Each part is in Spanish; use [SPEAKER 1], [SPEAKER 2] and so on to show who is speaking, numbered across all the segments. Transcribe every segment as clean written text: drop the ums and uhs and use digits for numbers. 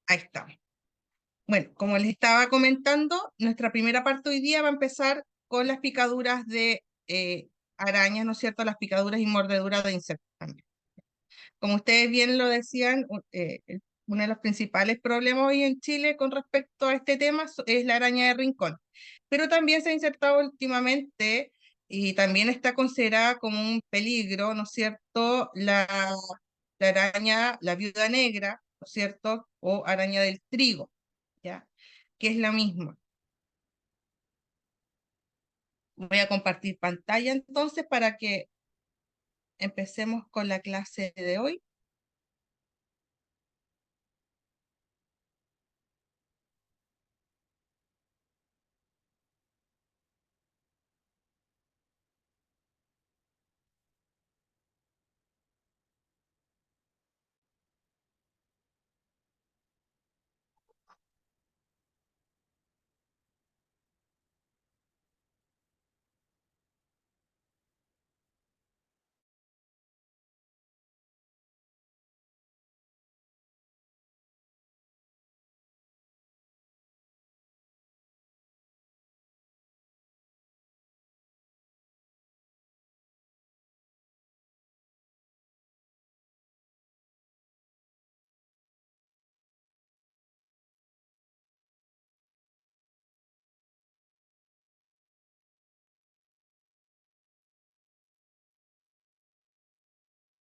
[SPEAKER 1] Ahí estamos. Bueno, como les estaba comentando, nuestra primera parte hoy día va a empezar con las picaduras de arañas, ¿no es cierto? Las picaduras y mordeduras de insectos también. Como ustedes bien lo decían, uno de los principales problemas hoy en Chile con respecto a este tema es la araña de rincón. Pero también se ha insertado últimamente y también está considerada como un peligro, ¿no es cierto? La araña, la viuda negra, ¿no es cierto? O araña del trigo, ¿ya? Que es la misma. Voy a compartir pantalla entonces para que empecemos con la clase de hoy.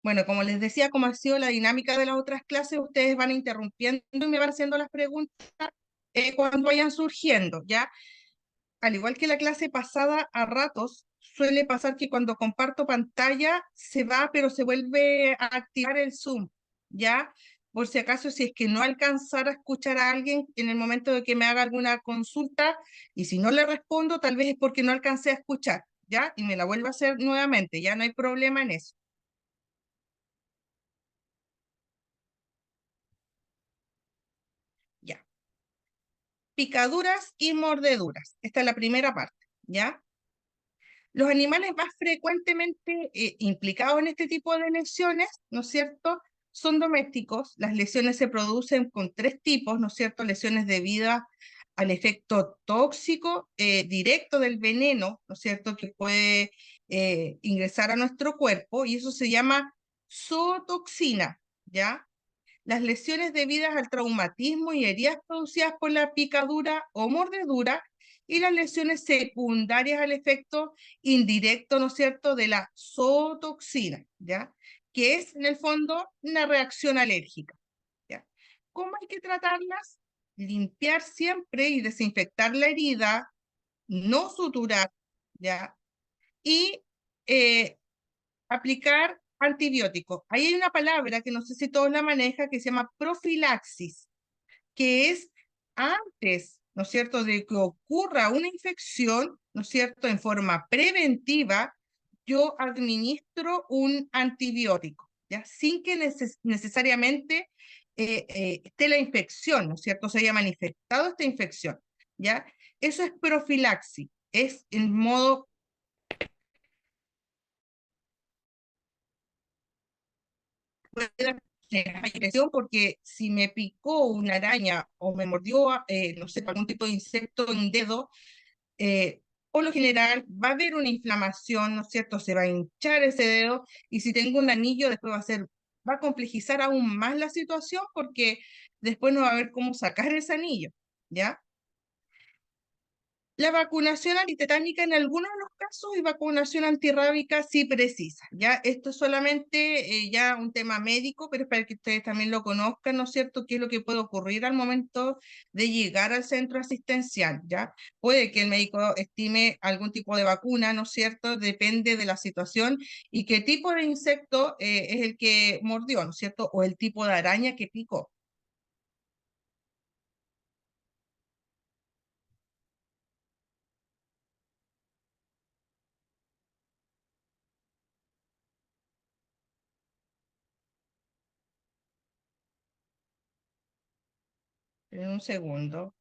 [SPEAKER 1] Bueno, como les decía, como ha sido la dinámica de las otras clases, ustedes van interrumpiendo y me van haciendo las preguntas cuando vayan surgiendo, ¿ya? Al igual que la clase pasada, a ratos suele pasar que cuando comparto pantalla se va, pero se vuelve a activar el Zoom, ¿ya? Por si acaso, si es que no alcanzara a escuchar a alguien en el momento de que me haga alguna consulta, y si no le respondo, tal vez es porque no alcancé a escuchar, ¿ya? Y me la vuelvo a hacer nuevamente, ya no hay problema en eso. Ya. Picaduras y mordeduras. Esta es la primera parte, ¿ya? Los animales más frecuentemente implicados en este tipo de lesiones, ¿no es cierto?, son domésticos. Las lesiones se producen con tres tipos, ¿no es cierto?, lesiones debidas al efecto tóxico directo del veneno, ¿no es cierto?, que puede ingresar a nuestro cuerpo, y eso se llama zootoxina, ¿ya? Las lesiones debidas al traumatismo y heridas producidas por la picadura o mordedura, y las lesiones secundarias al efecto indirecto, ¿no es cierto?, de la zootoxina, ¿ya? Que es en el fondo una reacción alérgica, ¿ya? ¿Cómo hay que tratarlas? Limpiar siempre y desinfectar la herida, no suturar, ¿ya? Y eh, aplicar antibióticos. Ahí hay una palabra que no sé si todos la manejan, que se llama profilaxis, que es antes, ¿no es cierto?, de que ocurra una infección, ¿no es cierto?, en forma preventiva, yo administro un antibiótico, ¿ya? Sin que necesariamente esté la infección, ¿no es cierto?, se haya manifestado esta infección, ¿ya? Eso es profilaxis, es en modo infección, porque si me picó una araña o me mordió, no sé, algún tipo de insecto en dedo, eh, por lo general va a haber una inflamación, ¿no es cierto? Se va a hinchar ese dedo, y si tengo un anillo, después va a complejizar aún más la situación, porque después no va a haber cómo sacar ese anillo, ¿ya? La vacunación antitetánica en algunos de los casos y vacunación antirrábica sí precisa. Ya esto es solamente ya un tema médico, pero es para que ustedes también lo conozcan, ¿no es cierto? ¿Qué es lo que puede ocurrir al momento de llegar al centro asistencial? Ya puede que el médico estime algún tipo de vacuna, ¿no es cierto? Depende de la situación y qué tipo de insecto es el que mordió, ¿no es cierto? O el tipo de araña que picó. En un segundo.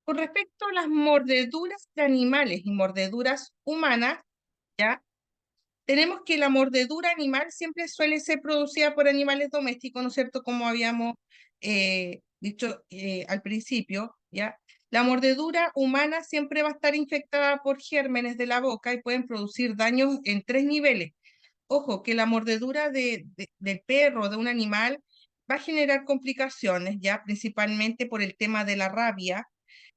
[SPEAKER 1] Con respecto a las mordeduras de animales y mordeduras humanas, ¿ya? Tenemos que la mordedura animal siempre suele ser producida por animales domésticos, ¿no es cierto? Como habíamos dicho al principio, ¿ya? La mordedura humana siempre va a estar infectada por gérmenes de la boca y pueden producir daños en 3 niveles. Ojo, que la mordedura del perro o de un animal va a generar complicaciones, ya principalmente por el tema de la rabia,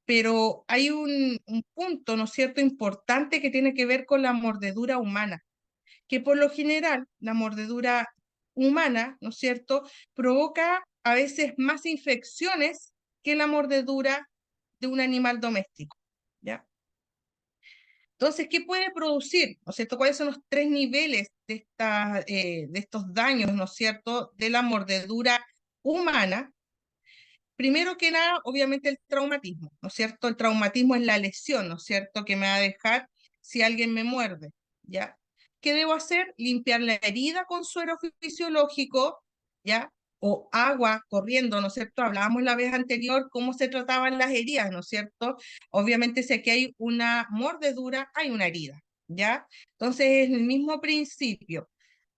[SPEAKER 1] pero hay un punto, ¿no es cierto?, importante que tiene que ver con la mordedura humana, que por lo general la mordedura humana, ¿no es cierto?, provoca a veces más infecciones que la mordedura de un animal doméstico, ¿ya? Entonces, ¿qué puede producir? ¿No es cierto? ¿Cuáles son los 3 niveles de estos daños, ¿no es cierto?, de la mordedura humana? Primero que nada, obviamente el traumatismo, ¿no es cierto? El traumatismo es la lesión, ¿no es cierto?, que me va a dejar si alguien me muerde, ¿ya? ¿Qué debo hacer? Limpiar la herida con suero fisiológico, ¿ya? O agua corriendo, ¿no es cierto? Hablábamos la vez anterior cómo se trataban las heridas, ¿no es cierto? Obviamente si aquí hay una mordedura, hay una herida, ¿ya? Entonces es el mismo principio.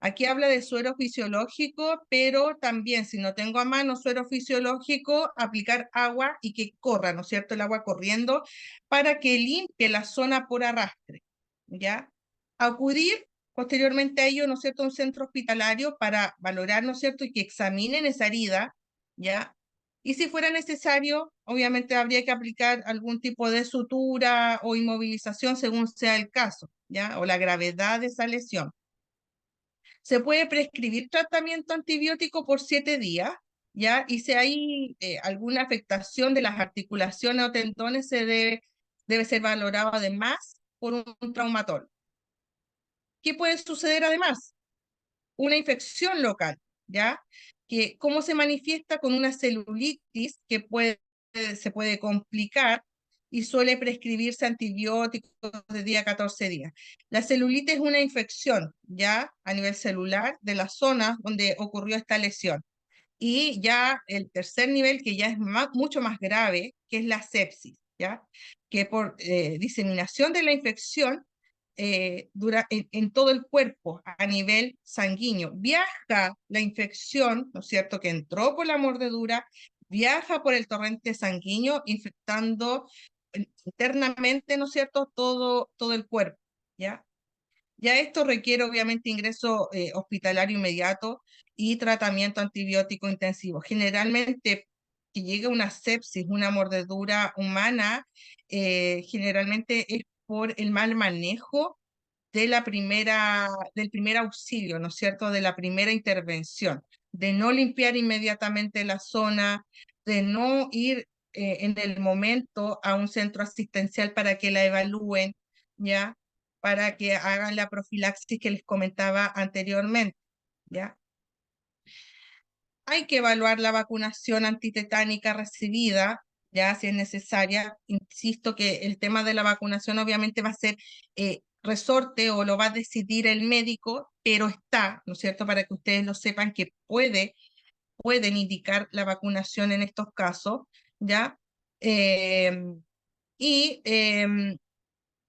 [SPEAKER 1] Aquí habla de suero fisiológico, pero también si no tengo a mano suero fisiológico, aplicar agua y que corra, ¿no es cierto?, el agua corriendo para que limpie la zona por arrastre, ¿ya? Acudir posteriormente a ello, ¿no es cierto?, a un centro hospitalario para valorar, ¿no es cierto?, y que examinen esa herida, ¿ya? Y si fuera necesario, obviamente habría que aplicar algún tipo de sutura o inmovilización según sea el caso, ¿ya? O la gravedad de esa lesión. Se puede prescribir tratamiento antibiótico por 7 días, ¿ya? Y si hay alguna afectación de las articulaciones o tendones, debe ser valorado además por un traumatólogo. ¿Qué puede suceder además? Una infección local, ¿ya? Que cómo se manifiesta con una celulitis que se puede complicar y suele prescribirse antibióticos de día a 14 días. La celulitis es una infección, ¿ya? A nivel celular de la zona donde ocurrió esta lesión. Y ya el tercer nivel, que ya es mucho más grave, que es la sepsis, ¿ya? Que por diseminación de la infección en todo el cuerpo a nivel sanguíneo. Viaja la infección, ¿no es cierto?, que entró por la mordedura, viaja por el torrente sanguíneo, infectando internamente, ¿no es cierto?, todo el cuerpo, ¿ya? Ya esto requiere obviamente ingreso hospitalario inmediato y tratamiento antibiótico intensivo. Generalmente que llegue una sepsis, una mordedura humana, generalmente es por el mal manejo del primer auxilio, ¿no es cierto?, de la primera intervención, de no limpiar inmediatamente la zona, de no ir en el momento a un centro asistencial para que la evalúen, ¿ya? Para que hagan la profilaxis que les comentaba anteriormente, ¿ya? Hay que evaluar la vacunación antitetánica recibida, ya si es necesaria. Insisto que el tema de la vacunación obviamente va a ser resorte o lo va a decidir el médico, pero está, ¿no es cierto?, para que ustedes lo sepan que pueden indicar la vacunación en estos casos, ¿ya? Em, y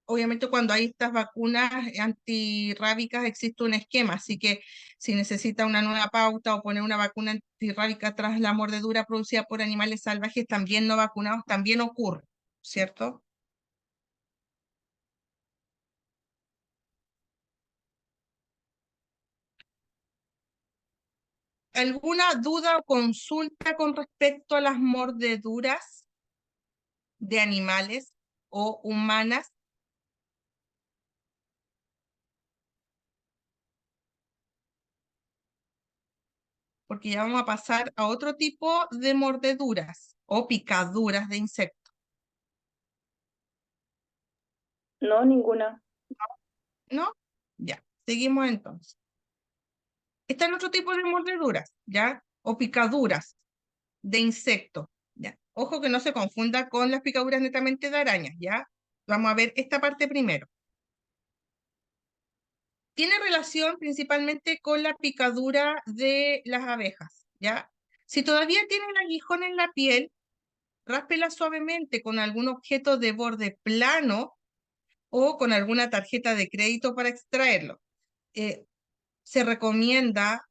[SPEAKER 1] obviamente cuando hay estas vacunas antirrábicas existe un esquema, así que si necesita una nueva pauta o poner una vacuna antirrábica tras la mordedura producida por animales salvajes también no vacunados, también ocurre, ¿cierto? ¿Alguna duda o consulta con respecto a las mordeduras de animales o humanas? Porque ya vamos a pasar a otro tipo de mordeduras o picaduras de insectos,
[SPEAKER 2] No, ninguna.
[SPEAKER 1] ¿no? Ya, seguimos entonces. Está en otro tipo de mordeduras, ¿ya? O picaduras de insectos, ¿ya? Ojo que no se confunda con las picaduras netamente de arañas, ¿ya? Vamos a ver esta parte primero. Tiene relación principalmente con la picadura de las abejas, ¿ya? Si todavía tienen aguijón en la piel, ráspela suavemente con algún objeto de borde plano o con alguna tarjeta de crédito para extraerlo. Se recomienda,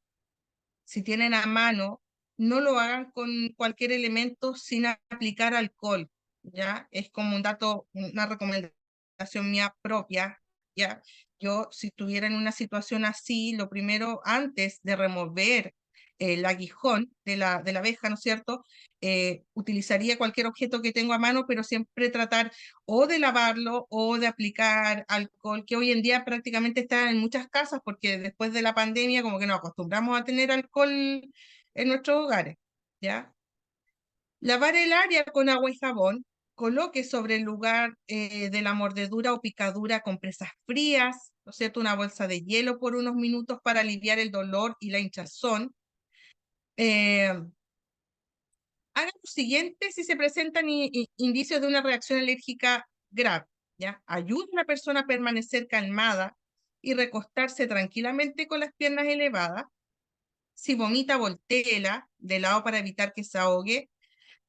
[SPEAKER 1] si tienen a mano, no lo hagan con cualquier elemento sin aplicar alcohol, ¿ya? Es como un dato, una recomendación mía propia, ¿ya? Yo, si estuviera en una situación así, lo primero, antes de remover el aguijón de la abeja, ¿no es cierto? Utilizaría cualquier objeto que tengo a mano, pero siempre tratar o de lavarlo o de aplicar alcohol, que hoy en día prácticamente está en muchas casas, porque después de la pandemia como que nos acostumbramos a tener alcohol en nuestros hogares, ¿ya? Lavar el área con agua y jabón, coloque sobre el lugar de la mordedura o picadura compresas frías, ¿no es cierto? Una bolsa de hielo por unos minutos para aliviar el dolor y la hinchazón. Eh, Haga lo siguiente si se presentan indicios de una reacción alérgica grave, ¿ya? Ayude a la persona a permanecer calmada y recostarse tranquilamente con las piernas elevadas. Si vomita, voltéela de lado para evitar que se ahogue.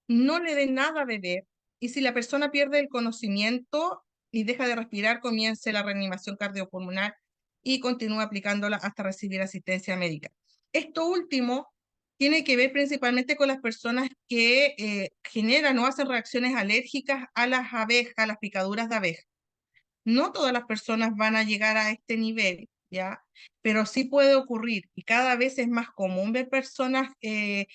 [SPEAKER 1] No le dé nada a beber. Y si la persona pierde el conocimiento y deja de respirar, comience la reanimación cardiopulmonar y continúe aplicándola hasta recibir asistencia médica. Esto último tiene que ver principalmente con las personas que generan o hacen reacciones alérgicas a las abejas, a las picaduras de abeja. No todas las personas van a llegar a este nivel, ¿ya? Pero sí puede ocurrir y cada vez es más común ver personas que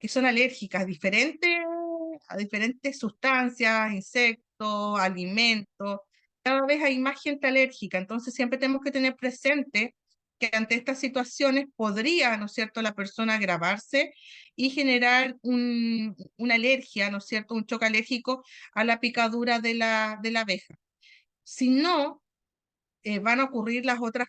[SPEAKER 1] son alérgicas a diferentes sustancias, insectos, alimentos. Cada vez hay más gente alérgica, entonces siempre tenemos que tener presente que ante estas situaciones podría, ¿no es cierto?, la persona agravarse y generar una alergia, ¿no es cierto?, un choque alérgico a la picadura de la abeja. Si no, van a ocurrir las otras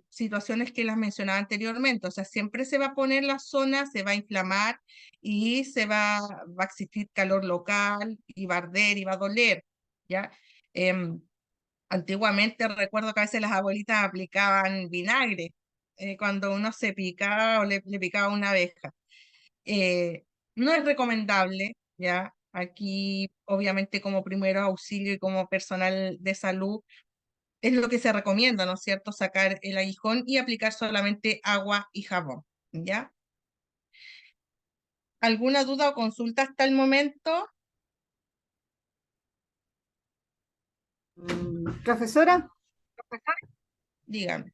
[SPEAKER 1] situaciones que las mencionaba anteriormente. O sea, siempre se va a poner la zona, se va a inflamar y va a existir calor local y va a arder y va a doler, ¿ya? Em, Antiguamente recuerdo que a veces las abuelitas aplicaban vinagre cuando uno se picaba o le picaba una abeja. Eh, no es recomendable, ¿ya? Aquí, obviamente, como primero auxilio y como personal de salud, es lo que se recomienda, ¿no es cierto? Sacar el aguijón y aplicar solamente agua y jabón, ¿ya? ¿Alguna duda o consulta hasta el momento?
[SPEAKER 3] Profesora,
[SPEAKER 1] Dígame.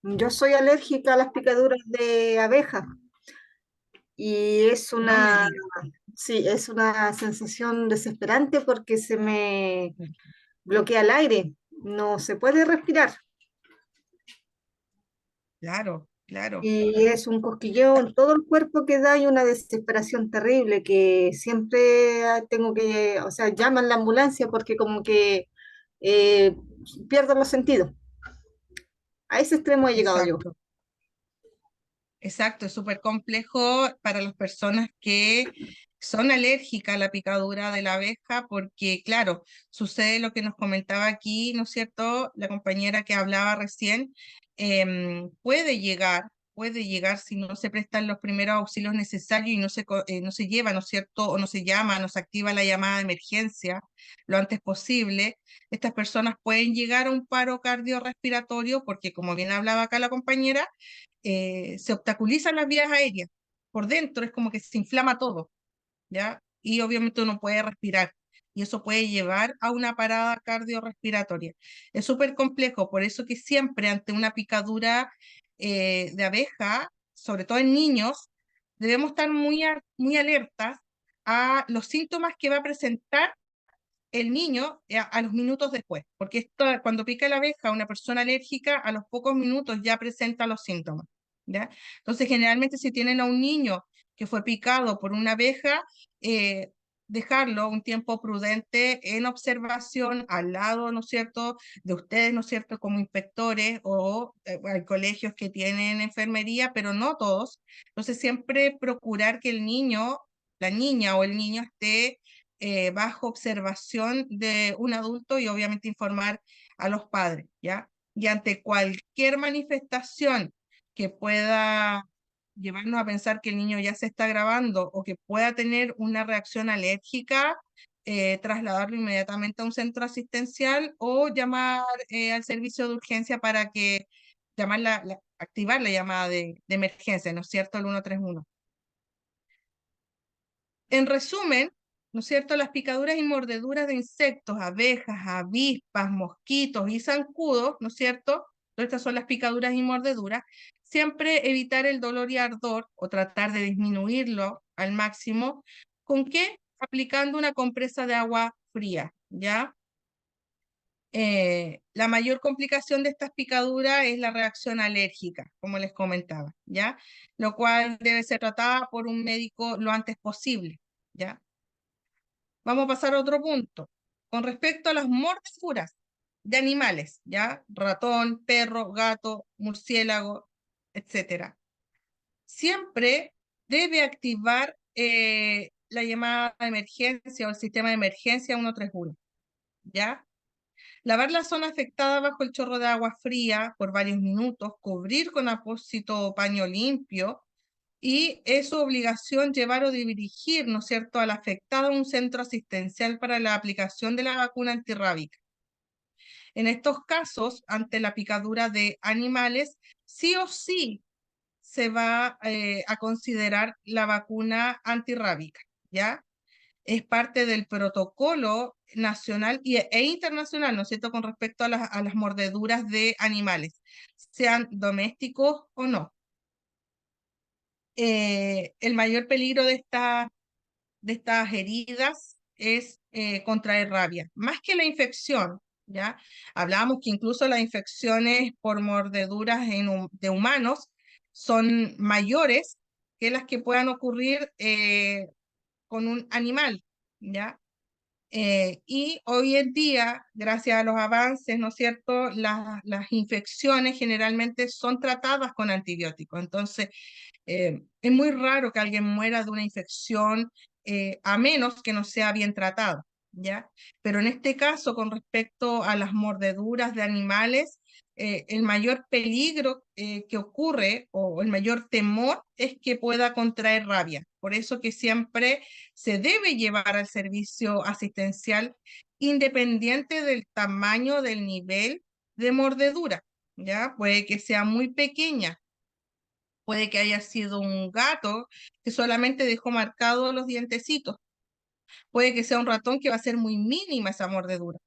[SPEAKER 3] yo soy alérgica a las picaduras de abeja y
[SPEAKER 1] No me diga.
[SPEAKER 3] sí, es una sensación desesperante porque se me bloquea el aire, no se puede respirar
[SPEAKER 1] Claro, claro.
[SPEAKER 3] y es un cosquilleo en todo el cuerpo que da y una desesperación terrible que siempre tengo que, o sea, llaman la ambulancia porque como que eh, pierdo los sentidos. A ese extremo he llegado yo.
[SPEAKER 1] Exacto. Exacto, es súper complejo para las personas que son alérgicas a la picadura de la abeja, porque claro, sucede lo que nos comentaba aquí, ¿no es cierto? La compañera que hablaba recién, puede llegar si no se prestan los primeros auxilios necesarios y no se lleva, ¿no es cierto? O no se llama, no se activa la llamada de emergencia lo antes posible. Estas personas pueden llegar a un paro cardiorrespiratorio porque, como bien hablaba acá la compañera, se obstaculizan las vías aéreas. Por dentro es como que se inflama todo, ¿ya? Y obviamente uno puede respirar. Y eso puede llevar a una parada cardiorrespiratoria. Es súper complejo, por eso que siempre ante una picadura de abeja, sobre todo en niños, debemos estar muy alertas a los síntomas que va a presentar el niño a los minutos después, porque cuando pica la abeja, una persona alérgica a los pocos minutos ya presenta los síntomas, ¿ya? Entonces, generalmente si tienen a un niño que fue picado por una abeja, eh, dejarlo un tiempo prudente en observación al lado, ¿no es cierto?, de ustedes, ¿no es cierto?, como inspectores o hay colegios que tienen enfermería, pero no todos. Entonces, siempre procurar que el niño, la niña o el niño esté bajo observación de un adulto y obviamente informar a los padres, ¿ya? Y ante cualquier manifestación que pueda llevarnos a pensar que el niño ya se está agravando o que pueda tener una reacción alérgica, trasladarlo inmediatamente a un centro asistencial o llamar al servicio de urgencia para que activar la llamada de emergencia, ¿no es cierto? El 131. En resumen, ¿no es cierto? Las picaduras y mordeduras de insectos, abejas, avispas, mosquitos y zancudos, ¿no es cierto? Todas estas son las picaduras y mordeduras. Siempre evitar el dolor y ardor o tratar de disminuirlo al máximo. ¿Con qué? Aplicando una compresa de agua fría, ¿ya? La mayor complicación de estas picaduras es la reacción alérgica, como les comentaba, ¿ya? Lo cual debe ser tratada por un médico lo antes posible, ¿ya? Vamos a pasar a otro punto. Con respecto a las mordeduras de animales, ¿ya? Ratón, perro, gato, murciélago, etcétera. Siempre debe activar la llamada de emergencia o el sistema de emergencia 131, ¿ya? Lavar la zona afectada bajo el chorro de agua fría por varios minutos, cubrir con apósito o paño limpio, y es su obligación llevar o dirigir, ¿no es cierto?, al afectado a un centro asistencial para la aplicación de la vacuna antirrábica. En estos casos, ante la picadura de animales, sí o sí se va a considerar la vacuna antirrábica, ¿ya? Es parte del protocolo nacional e internacional, ¿no es cierto?, con respecto a las mordeduras de animales, sean domésticos o no. El mayor peligro de estas heridas es contraer rabia, más que la infección, ¿ya? Hablábamos que incluso las infecciones por mordeduras de humanos son mayores que las que puedan ocurrir con un animal, ¿ya? Y hoy en día, gracias a los avances, ¿no es cierto?, las infecciones generalmente son tratadas con antibióticos. Entonces, es muy raro que alguien muera de una infección a menos que no sea bien tratado, ¿ya? Pero en este caso, con respecto a las mordeduras de animales, el mayor peligro que ocurre o el mayor temor es que pueda contraer rabia. Por eso que siempre se debe llevar al servicio asistencial independiente del tamaño del nivel de mordedura, ¿ya? Puede que sea muy pequeña, puede que haya sido un gato que solamente dejó marcados los dientecitos. Puede que sea un ratón que va a ser muy mínima esa mordedura,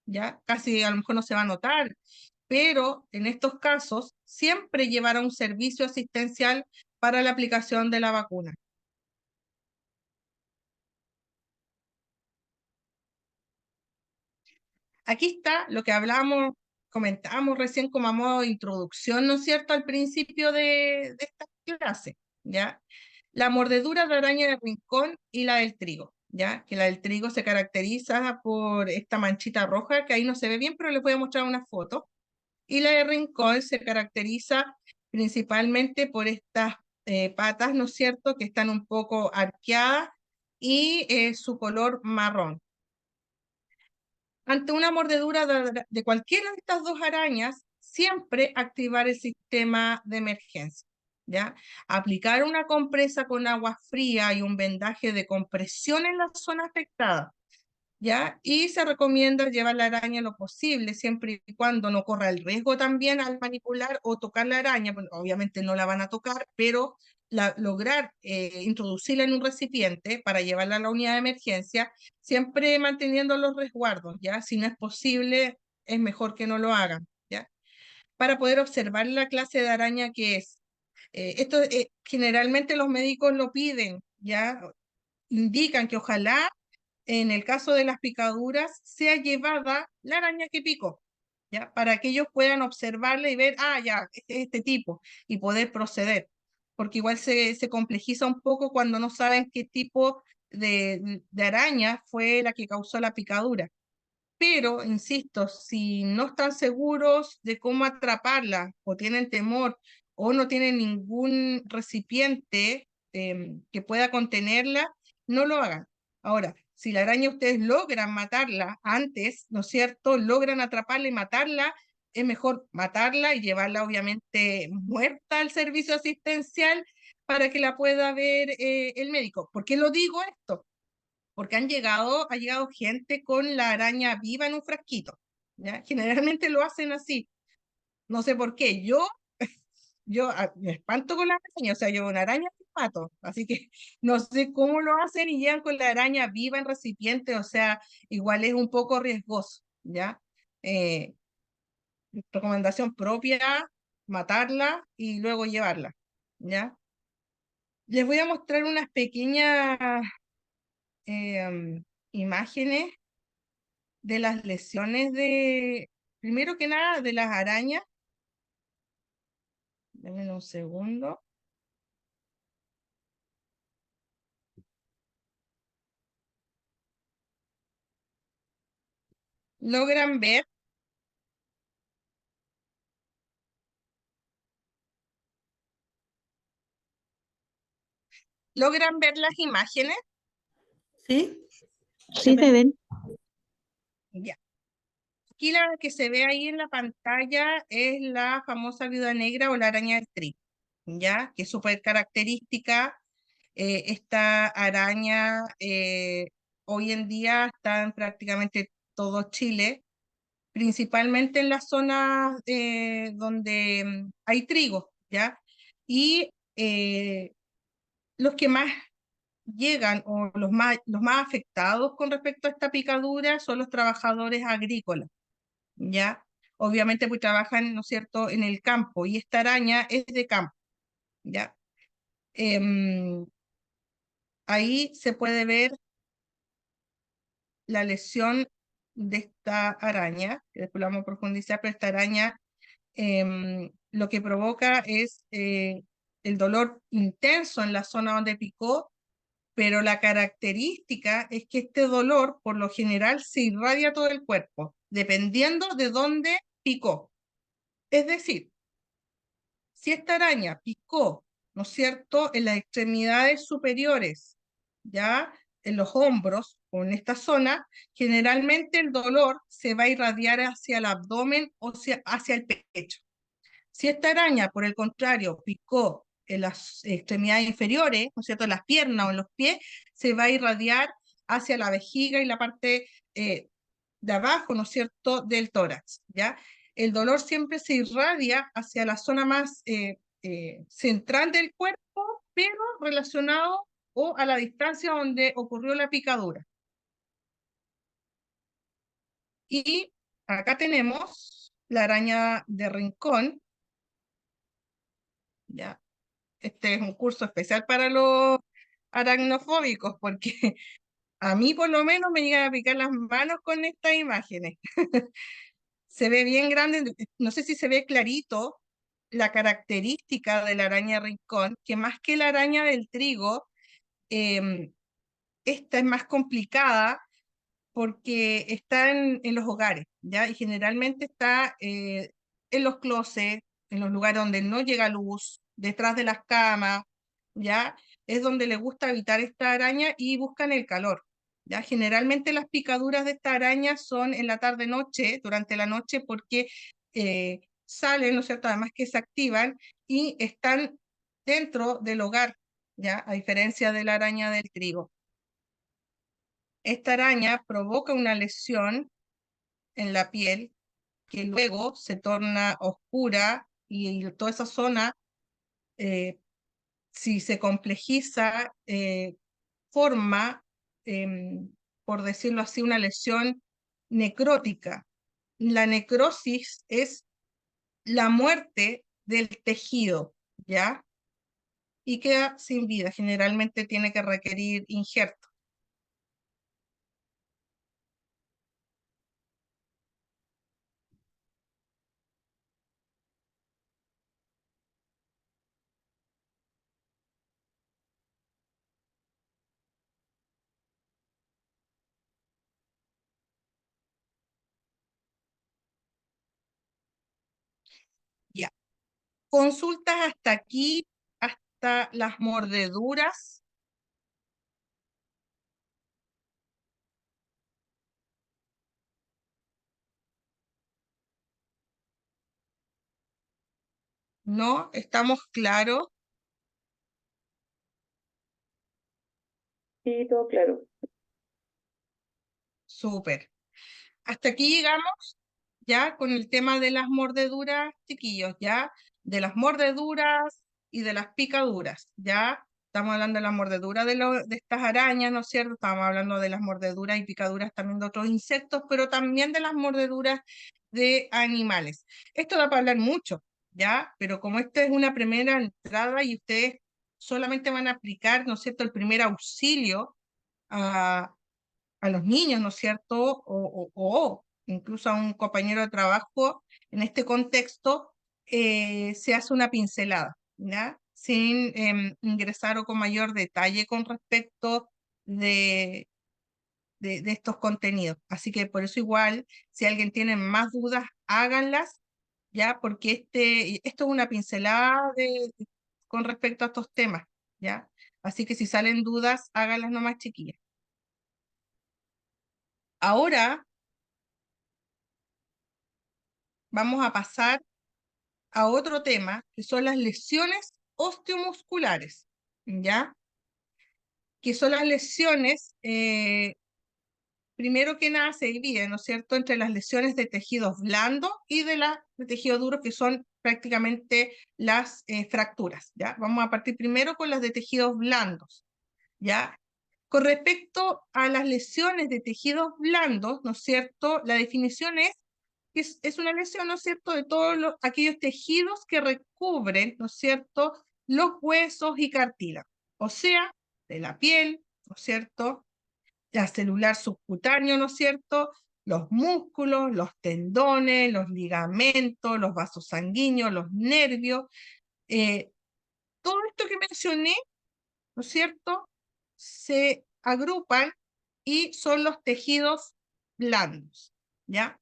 [SPEAKER 1] ¿ya? Casi a lo mejor no se va a notar, pero en estos casos siempre llevará un servicio asistencial para la aplicación de la vacuna. Aquí está lo que hablamos, comentábamos recién como a modo de introducción, ¿no es cierto?, al principio de esta clase, ¿ya? La mordedura de araña de rincón y la del trigo, ¿ya? Que la del trigo se caracteriza por esta manchita roja, que ahí no se ve bien, pero les voy a mostrar una foto. Y la de rincón se caracteriza principalmente por estas patas, ¿no es cierto?, que están un poco arqueadas y su color marrón. Ante una mordedura de cualquiera de estas dos arañas, siempre activar el sistema de emergencia, ¿ya? Aplicar una compresa con agua fría y un vendaje de compresión en la zona afectada, ¿ya? Y se recomienda llevar la araña lo posible, siempre y cuando no corra el riesgo también al manipular o tocar la araña, bueno, obviamente no la van a tocar, pero lograr introducirla en un recipiente para llevarla a la unidad de emergencia, siempre manteniendo los resguardos, ¿ya? Si no es posible, es mejor que no lo hagan, ¿ya? Para poder observar la clase de araña que es. Esto generalmente los médicos lo piden, ¿ya? Indican que ojalá en el caso de las picaduras, sea llevada la araña que picó, ¿ya? Para que ellos puedan observarla y ver, ah, ya, este tipo, y poder proceder. Porque igual se complejiza un poco cuando no saben qué tipo de araña fue la que causó la picadura. Pero, insisto, si no están seguros de cómo atraparla, o tienen temor, o no tienen ningún recipiente que pueda contenerla, no lo hagan. Ahora, si la araña ustedes logran matarla antes, ¿no es cierto? Logran atraparla y matarla, es mejor matarla y llevarla obviamente muerta al servicio asistencial para que la pueda ver el médico. ¿Por qué lo digo esto? Porque ha llegado gente con la araña viva en un frasquito, ¿ya? Generalmente lo hacen así, no sé por qué. Me espanto con la araña, o sea, yo una araña me mato, así que no sé cómo lo hacen y llegan con la araña viva en recipiente, o sea, igual es un poco riesgoso, ¿ya? Eh, Recomendación propia, matarla y luego llevarla, ¿ya? Les voy a mostrar unas pequeñas imágenes de las lesiones primero que nada, de las arañas. Denme un segundo. Logran ver, logran ver las imágenes.
[SPEAKER 3] ¿Sí?
[SPEAKER 4] Sí, se ven.
[SPEAKER 1] Ya. Aquí la que se ve ahí en la pantalla es la famosa viuda negra o la araña del trigo, ¿ya? Que es súper característica. Esta araña hoy en día está en prácticamente todo Chile, principalmente en las zonas donde hay trigo, ¿ya? Y los que más llegan o los más afectados con respecto a esta picadura son los trabajadores agrícolas, ¿ya? Obviamente pues trabajan, ¿no es cierto?, en el campo y esta araña es de campo, ¿ya? Em, Ahí se puede ver la lesión de esta araña, que después la vamos a profundizar, pero esta araña lo que provoca es el dolor intenso en la zona donde picó, pero la característica es que este dolor por lo general se irradia a todo el cuerpo, dependiendo de dónde picó. Es decir, si esta araña picó, ¿no es cierto?, en las extremidades superiores, ya en los hombros o en esta zona, generalmente el dolor se va a irradiar hacia el abdomen o hacia el pecho. Si esta araña, por el contrario, picó en las extremidades inferiores, ¿no es cierto?, en las piernas o en los pies, se va a irradiar hacia la vejiga y la parte de abajo, ¿no es cierto?, del tórax, ¿ya? El dolor siempre se irradia hacia la zona más central del cuerpo, pero relacionado o a la distancia donde ocurrió la picadura. Y acá tenemos la araña de rincón, ¿ya? Este es un curso especial para los aracnofóbicos, porque a mí por lo menos me llegan a picar las manos con estas imágenes. Se ve bien grande, no sé si se ve clarito la característica de la araña rincón, que más que la araña del trigo, em, esta es más complicada porque está en los hogares, ¿ya? Y generalmente está en los closets, en los lugares donde no llega luz, detrás de las camas, ¿ya? Es donde le gusta habitar esta araña y buscan el calor, ¿ya? Generalmente las picaduras de esta araña son en la tarde-noche, durante la noche, porque salen, ¿no es cierto? Además que se activan y están dentro del hogar, ¿ya? A diferencia de la araña del trigo. Esta araña provoca una lesión en la piel que luego se torna oscura y toda esa zona, eh, si se complejiza, forma, por decirlo así, una lesión necrótica. La necrosis es la muerte del tejido, ¿ya? Y queda sin vida. Generalmente tiene que requerir injerto. Ya. Consultas hasta aquí, hasta las mordeduras. ¿No? ¿Estamos claros?
[SPEAKER 2] Sí, todo claro.
[SPEAKER 1] Súper. Hasta aquí llegamos ya con el tema de las mordeduras, chiquillos, ya, de las mordeduras y de las picaduras, ya. Estamos hablando de la mordedura de estas arañas, ¿no es cierto? Estamos hablando de las mordeduras y picaduras también de otros insectos, pero también de las mordeduras de animales. Esto da para hablar mucho, ¿ya? Pero como esta es una primera entrada y ustedes solamente van a aplicar, ¿no es cierto?, el primer auxilio a los niños, ¿no es cierto? O incluso a un compañero de trabajo, en este contexto, se hace una pincelada, ¿ya? Sin ingresar o con mayor detalle con respecto de, de estos contenidos. Así que por eso igual, si alguien tiene más dudas, háganlas, ¿ya? Porque esto es una pincelada con respecto a estos temas, ¿ya? Así que si salen dudas, háganlas nomás, chiquillas. Ahora vamos a pasar a otro tema, que son las lesiones osteomusculares, ¿ya? Que son las lesiones, primero que nada se dividen, ¿no es cierto?, entre las lesiones de tejidos blandos y de las de tejido duro, que son prácticamente las fracturas, ¿ya? Vamos a partir primero con las de tejidos blandos, ¿ya? Con respecto a las lesiones de tejidos blandos, ¿no es cierto?, la definición es que es una lesión, ¿no es cierto?, de todos aquellos tejidos que recubren, ¿no es cierto?, los huesos y cartílagos, o sea, de la piel, ¿no es cierto?, la celular subcutáneo, ¿no es cierto?, los músculos, los tendones, los ligamentos, los vasos sanguíneos, los nervios, todo esto que mencioné, ¿no es cierto?, se agrupan y son los tejidos blandos, ¿ya?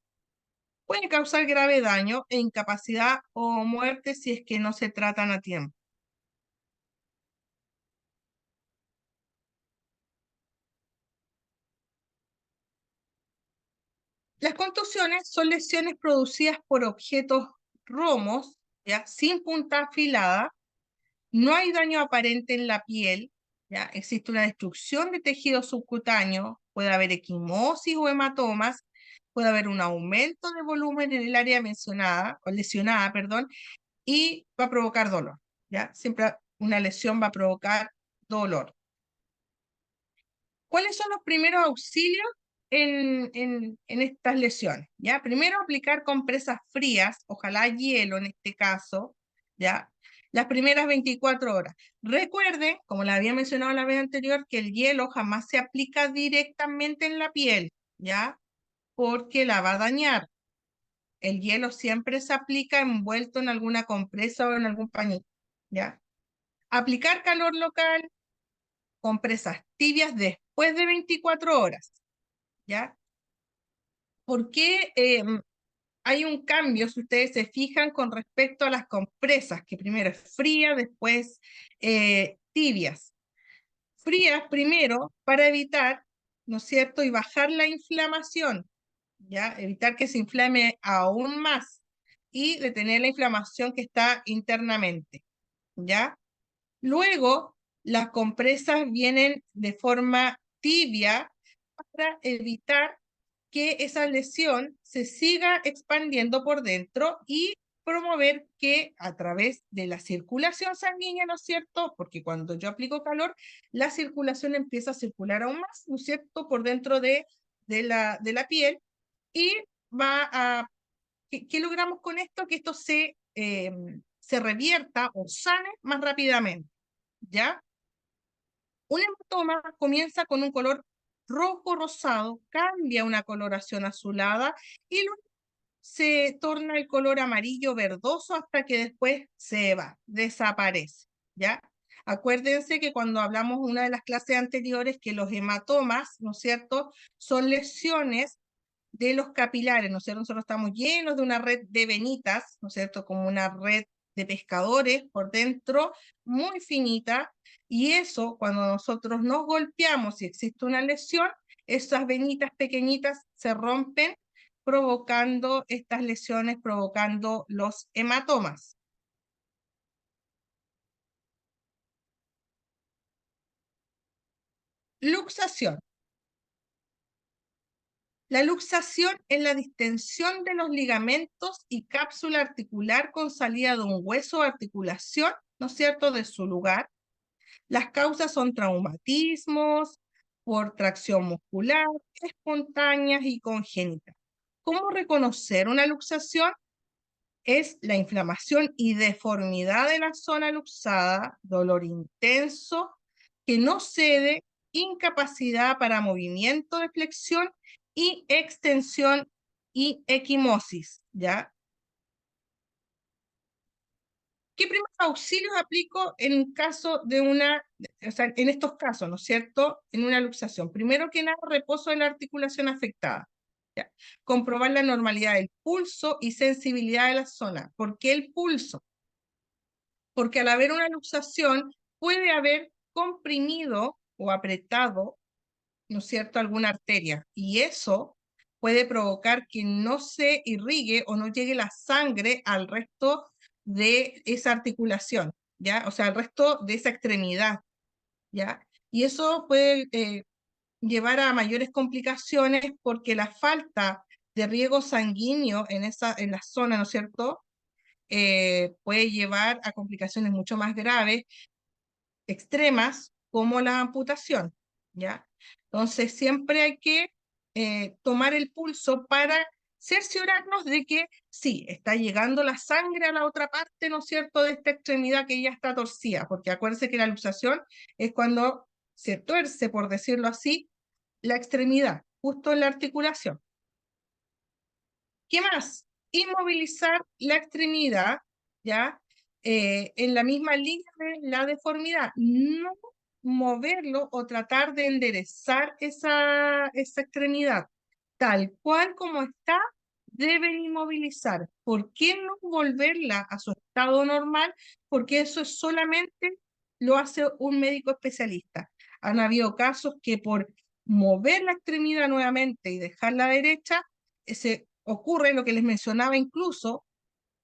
[SPEAKER 1] Pueden causar grave daño e incapacidad o muerte si es que no se tratan a tiempo. Las contusiones son lesiones producidas por objetos romos, ¿ya? Sin punta afilada, no hay daño aparente en la piel, ¿ya? Existe una destrucción de tejido subcutáneo, puede haber equimosis o hematomas, puede haber un aumento de volumen en el área mencionada, o lesionada, perdón, y va a provocar dolor, ¿ya? Siempre una lesión va a provocar dolor. ¿Cuáles son los primeros auxilios en estas lesiones? ¿Ya? Primero, aplicar compresas frías, ojalá hielo en este caso, ¿ya? Las primeras 24 horas. Recuerden, como les había mencionado la vez anterior, que el hielo jamás se aplica directamente en la piel, ¿ya? Porque la va a dañar. El hielo siempre se aplica envuelto en alguna compresa o en algún pañito, ¿ya? Aplicar calor local, compresas tibias después de 24 horas, ¿ya? ¿Por qué hay un cambio, si ustedes se fijan, con respecto a las compresas, que primero es fría, después tibias? Frías primero para evitar, ¿no es cierto?, y bajar la inflamación, ¿ya? Evitar que se inflame aún más y detener la inflamación que está internamente, ¿ya? Luego, las compresas vienen de forma tibia para evitar que esa lesión se siga expandiendo por dentro y promover que a través de la circulación sanguínea, ¿no es cierto? Porque cuando yo aplico calor, la circulación empieza a circular aún más, ¿no es cierto?, por dentro de la piel y va a... ¿Qué logramos con esto? Que esto se revierta o sane más rápidamente, ¿ya? Un hematoma comienza con un color rojo rosado, cambia a una coloración azulada y luego se torna el color amarillo verdoso hasta que después se va, desaparece, ¿ya? Acuérdense que cuando hablamos una de las clases anteriores que los hematomas, ¿no es cierto?, son lesiones de los capilares, ¿no es cierto? Nosotros estamos llenos de una red de venitas, ¿no es cierto?, como una red de pescadores por dentro, muy finita, y eso, cuando nosotros nos golpeamos y existe una lesión, esas venitas pequeñitas se rompen, provocando estas lesiones, provocando los hematomas. Luxación. La luxación es la distensión de los ligamentos y cápsula articular con salida de un hueso o articulación, ¿no es cierto?, de su lugar. Las causas son traumatismos, por tracción muscular, espontáneas y congénitas. ¿Cómo reconocer una luxación? Es la inflamación y deformidad de la zona luxada, dolor intenso, que no cede, incapacidad para movimiento de flexión y extensión y equimosis, ¿ya? ¿Qué primeros auxilios aplico en caso de una, o sea, en estos casos, ¿no es cierto? En una luxación. Primero que nada, reposo de la articulación afectada. ¿Ya? Comprobar la normalidad del pulso y sensibilidad de la zona. ¿Por qué el pulso? Porque al haber una luxación puede haber comprimido o apretado, ¿no es cierto?, alguna arteria. Y eso puede provocar que no se irrigue o no llegue la sangre al resto de esa articulación, ¿ya? O sea, al resto de esa extremidad, ¿ya? Y eso puede llevar a mayores complicaciones porque la falta de riego sanguíneo en la zona, ¿no es cierto?, puede llevar a complicaciones mucho más graves, extremas, como la amputación, ¿ya? Entonces, siempre hay que tomar el pulso para cerciorarnos de que sí, está llegando la sangre a la otra parte, ¿no es cierto?, de esta extremidad que ya está torcida, porque acuérdense que la luxación es cuando se tuerce, por decirlo así, la extremidad, justo en la articulación. ¿Qué más? Inmovilizar la extremidad, ¿ya? En la misma línea de la deformidad. No moverlo o tratar de enderezar esa extremidad. Tal cual como está, deben inmovilizar. ¿Por qué no volverla a su estado normal? Porque eso solamente lo hace un médico especialista. Han habido casos que por mover la extremidad nuevamente y dejarla derecha, se ocurre lo que les mencionaba, incluso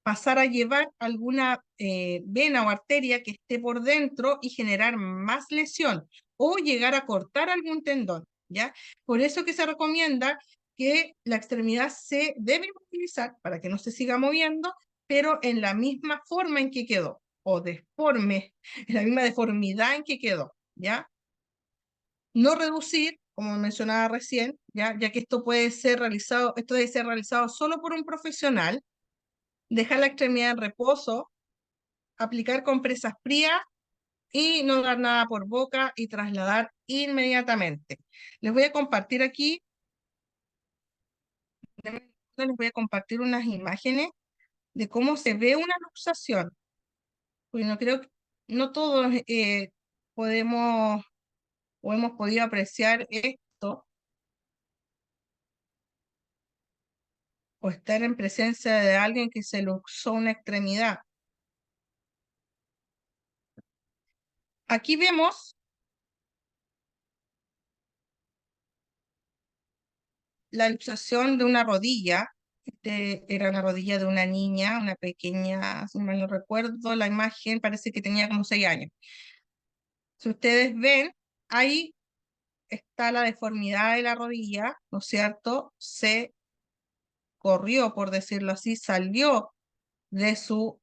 [SPEAKER 1] pasar a llevar alguna vena o arteria que esté por dentro y generar más lesión o llegar a cortar algún tendón, ¿ya? Por eso que se recomienda que la extremidad se debe utilizar para que no se siga moviendo, pero en la misma forma en que quedó, o deforme, en la misma deformidad en que quedó, ¿ya? No reducir, como mencionaba recién, ya que esto debe ser realizado solo por un profesional, dejar la extremidad en reposo, aplicar compresas frías y no dar nada por boca y trasladar inmediatamente. Les voy a compartir aquí, les voy a compartir unas imágenes de cómo se ve una luxación, porque no creo que no todos podemos o hemos podido apreciar esto o estar en presencia de alguien que se luxó una extremidad. Aquí vemos la luxación de una rodilla. Era la rodilla de una niña, una pequeña, si mal no recuerdo la imagen, parece que tenía como 6 años. Si ustedes ven, ahí está la deformidad de la rodilla, ¿no es cierto? Se corrió, por decirlo así, salió de su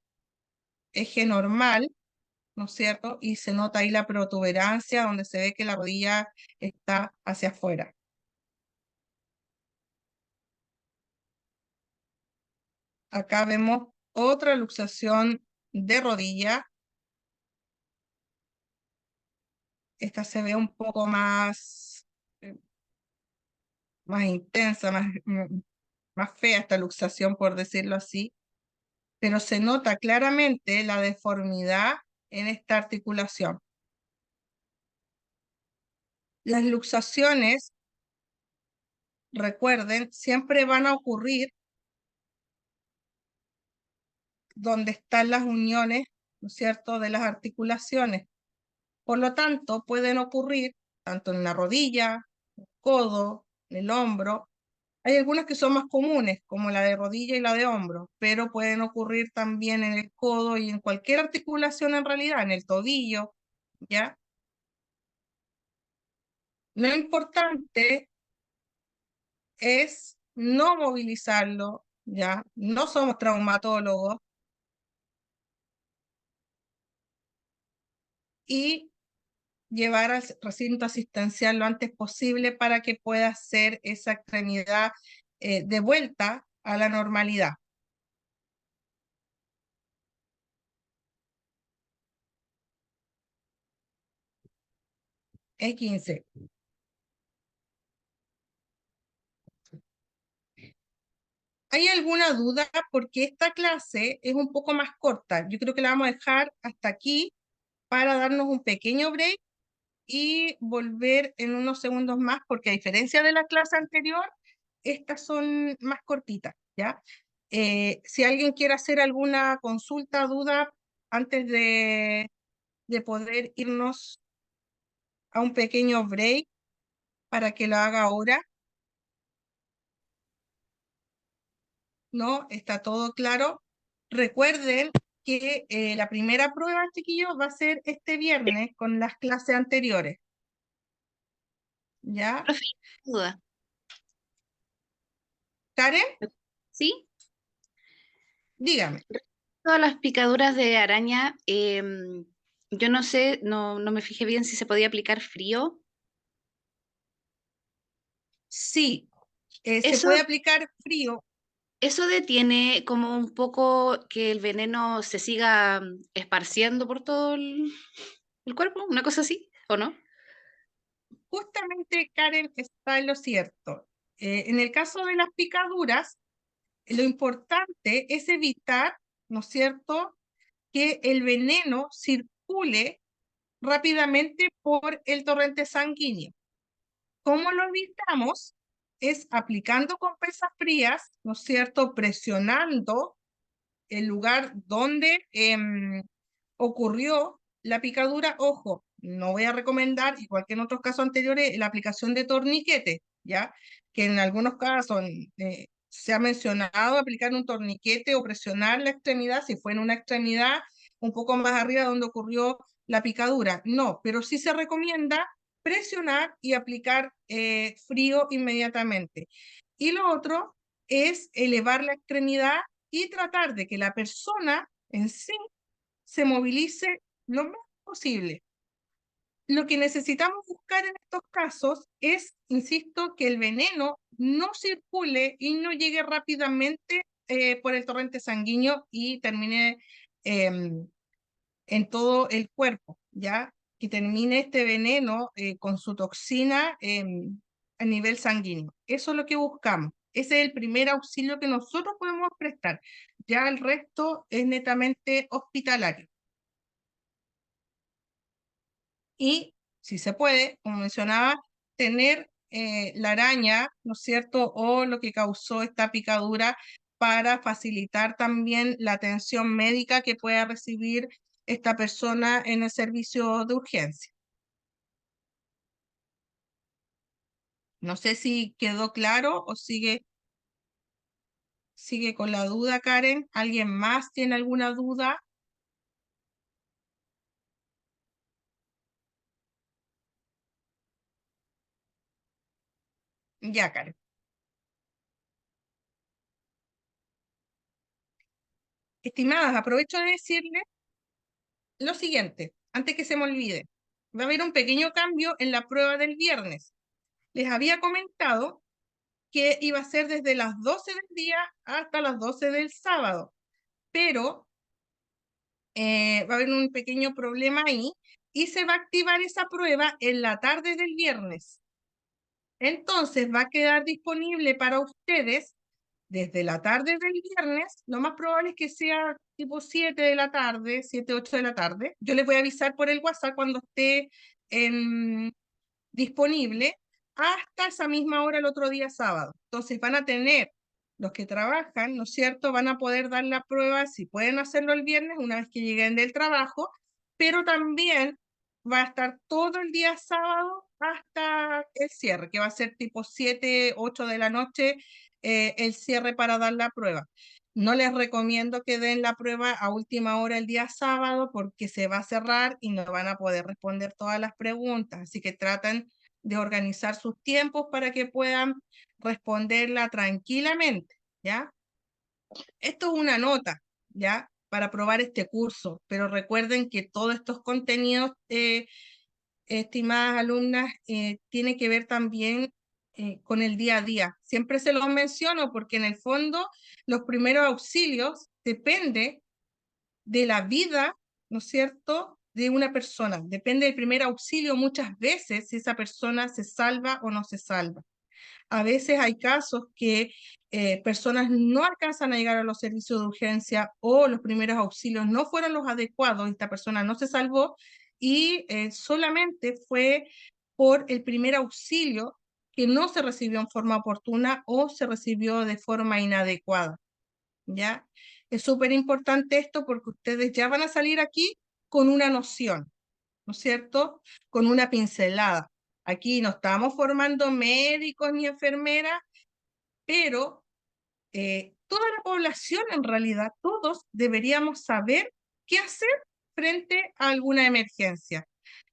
[SPEAKER 1] eje normal, ¿no es cierto? Y se nota ahí la protuberancia donde se ve que la rodilla está hacia afuera. Acá vemos otra luxación de rodilla. Esta se ve un poco eh, más intensa, más fea esta luxación, por decirlo así, pero se nota claramente la deformidad en esta articulación. Las luxaciones, recuerden, siempre van a ocurrir donde están las uniones, ¿no es cierto?, de las articulaciones. Por lo tanto, pueden ocurrir tanto en la rodilla, el codo, el hombro. Hay algunas que son más comunes, como la de rodilla y la de hombro, pero pueden ocurrir también en el codo y en cualquier articulación en realidad, en el tobillo, ¿ya? Lo importante es no movilizarlo, ¿ya? No somos traumatólogos y llevar al recinto asistencial lo antes posible para que pueda hacer esa extremidad de vuelta a la normalidad. E15. ¿Hay alguna duda? Porque esta clase es un poco más corta. Yo creo que la vamos a dejar hasta aquí para darnos un pequeño break y volver en unos segundos más, porque a diferencia de la clase anterior, estas son más cortitas, ¿ya? Si alguien quiere hacer alguna consulta, duda, antes de poder irnos a un pequeño break para que lo haga ahora, ¿no? Está todo claro. Recuerden que la primera prueba, chiquillos, va a ser este viernes con las clases anteriores, ¿ya?
[SPEAKER 4] Profe, duda.
[SPEAKER 1] Karen,
[SPEAKER 4] ¿Sí?
[SPEAKER 1] dígame.
[SPEAKER 4] Todas las picaduras de araña, yo no sé, no me fijé bien si se podía aplicar frío.
[SPEAKER 1] Sí, se
[SPEAKER 4] Eso,
[SPEAKER 1] puede aplicar frío.
[SPEAKER 4] eso detiene como un poco que el veneno se siga esparciendo por todo el cuerpo, una cosa así, ¿o no?
[SPEAKER 1] Justamente, Karen, está en lo cierto. En el caso de las picaduras, lo importante es evitar, ¿no es cierto?, que el veneno circule rápidamente por el torrente sanguíneo. ¿Cómo lo evitamos? Es aplicando compresas frías, ¿no es cierto?, presionando el lugar donde ocurrió la picadura. Ojo, no voy a recomendar, igual que en otros casos anteriores, la aplicación de torniquete, ¿ya? Que en algunos casos se ha mencionado aplicar un torniquete o presionar la extremidad, si fue en una extremidad un poco más arriba donde ocurrió la picadura. No, pero sí se recomienda presionar y aplicar frío inmediatamente. Y lo otro es elevar la extremidad y tratar de que la persona en sí se movilice lo más posible. Lo que necesitamos buscar en estos casos es, insisto, que el veneno no circule y no llegue rápidamente por el torrente sanguíneo y termine en todo el cuerpo, ¿ya? Que termine este veneno con su toxina a nivel sanguíneo. Eso es lo que buscamos. Ese es el primer auxilio que nosotros podemos prestar. Ya el resto es netamente hospitalario. Y, si se puede, como mencionaba, tener la araña, ¿no es cierto?, o lo que causó esta picadura para facilitar también la atención médica que pueda recibir esta persona en el servicio de urgencia. No sé si quedó claro o sigue con la duda, Karen. ¿Alguien más tiene alguna duda? Ya, Karen. Estimadas, aprovecho de decirles lo siguiente, antes que se me olvide. Va a haber un pequeño cambio en la prueba del viernes. Les había comentado que iba a ser desde las 12 del día hasta las 12 del sábado, pero va a haber un pequeño problema ahí y se va a activar esa prueba en la tarde del viernes. Entonces va a quedar disponible para ustedes desde la tarde del viernes. Lo más probable es que sea tipo 7 de la tarde, 7, 8 de la tarde. Yo les voy a avisar por el WhatsApp cuando esté disponible hasta esa misma hora el otro día sábado. Entonces van a tener, los que trabajan, ¿no es cierto?, van a poder dar la prueba, si pueden hacerlo el viernes, una vez que lleguen del trabajo, pero también va a estar todo el día sábado hasta el cierre, que va a ser tipo 7, 8 de la noche, el cierre para dar la prueba. No les recomiendo que den la prueba a última hora el día sábado porque se va a cerrar y no van a poder responder todas las preguntas. Así que traten de organizar sus tiempos para que puedan responderla tranquilamente, ¿ya? Esto es una nota, ¿ya? Para probar este curso, pero recuerden que todos estos contenidos, estimadas alumnas, tiene que ver también con el día a día. Siempre se los menciono porque en el fondo los primeros auxilios depende de la vida, ¿no es cierto?, de una persona. Depende del primer auxilio muchas veces si esa persona se salva o no se salva. A veces hay casos que personas no alcanzan a llegar a los servicios de urgencia o los primeros auxilios no fueron los adecuados, esta persona no se salvó y solamente fue por el primer auxilio que no se recibió en forma oportuna o se recibió de forma inadecuada, ¿ya? Es súper importante esto porque ustedes ya van a salir aquí con una noción, ¿no es cierto? Con una pincelada. Aquí no estamos formando médicos ni enfermeras, pero toda la población en realidad, todos deberíamos saber qué hacer frente a alguna emergencia.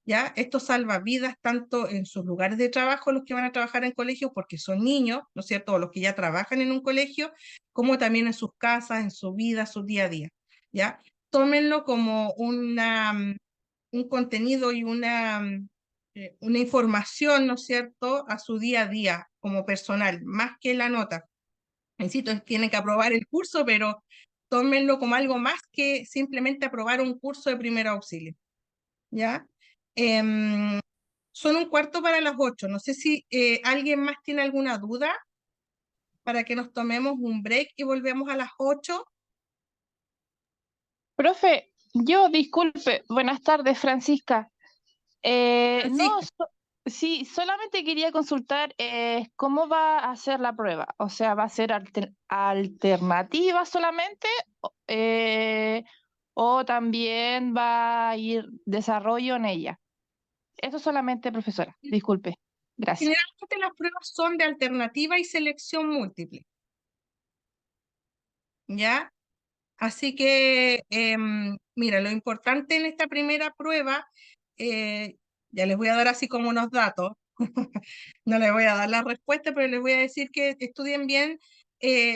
[SPEAKER 1] ¿Ya? Esto salva vidas tanto en sus lugares de trabajo, los que van a trabajar en colegios porque son niños, ¿no es cierto? O los que ya trabajan en un colegio, como también en sus casas, en su vida, su día a día. ¿Ya? Tómenlo como un contenido y una información, ¿no es cierto?, a su día a día como personal, más que la nota. Insisto, tienen que aprobar el curso, pero tómenlo como algo más que simplemente aprobar un curso de primer auxilio, ¿ya? Son 7:15 para las 8. No sé si alguien más tiene alguna duda para que nos tomemos un break y volvemos a las 8.
[SPEAKER 5] Profe, yo disculpe, buenas tardes, Francisca. No,
[SPEAKER 1] Francisca,
[SPEAKER 5] sí, solamente quería consultar cómo va a ser la prueba. O sea, ¿va a ser alternativa solamente o también va a ir desarrollo en ella? Eso solamente, profesora. Disculpe. Gracias.
[SPEAKER 1] generalmente las pruebas son de alternativa y selección múltiple, ¿ya? Así que, mira, lo importante en esta primera prueba, ya les voy a dar así como unos datos, no les voy a dar la respuesta, pero les voy a decir que estudien bien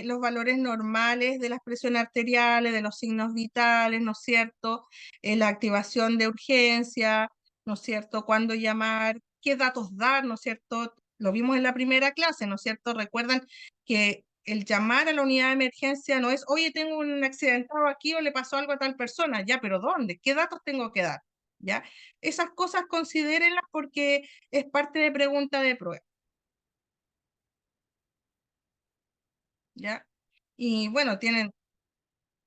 [SPEAKER 1] los valores normales de las presiones arteriales, de los signos vitales, ¿no es cierto? La activación de urgencia, ¿no es cierto? Cuándo llamar, qué datos dar, ¿no es cierto? Lo vimos en la primera clase, ¿no es cierto? Recuerdan que el llamar a la unidad de emergencia no es, oye, tengo un accidentado aquí o le pasó algo a tal persona, ya, pero ¿dónde? ¿Qué datos tengo que dar? ¿Ya? Esas cosas considérenlas porque es parte de pregunta de prueba, ¿ya? Y bueno,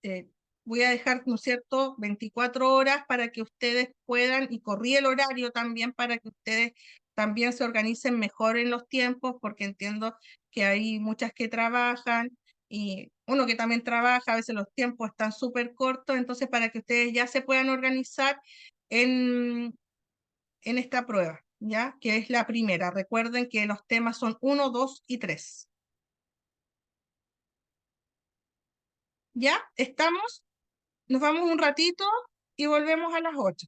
[SPEAKER 1] eh, voy a dejar, ¿no es cierto?, 24 horas para que ustedes puedan, y corrí el horario también para que ustedes también se organicen mejor en los tiempos, porque entiendo que hay muchas que trabajan y uno que también trabaja, a veces los tiempos están súper cortos, entonces para que ustedes ya se puedan organizar en esta prueba, ¿ya? Que es la primera. Recuerden que los temas son 1, 2 y 3. ¿Ya? ¿Estamos? Nos vamos un ratito y volvemos a las 8.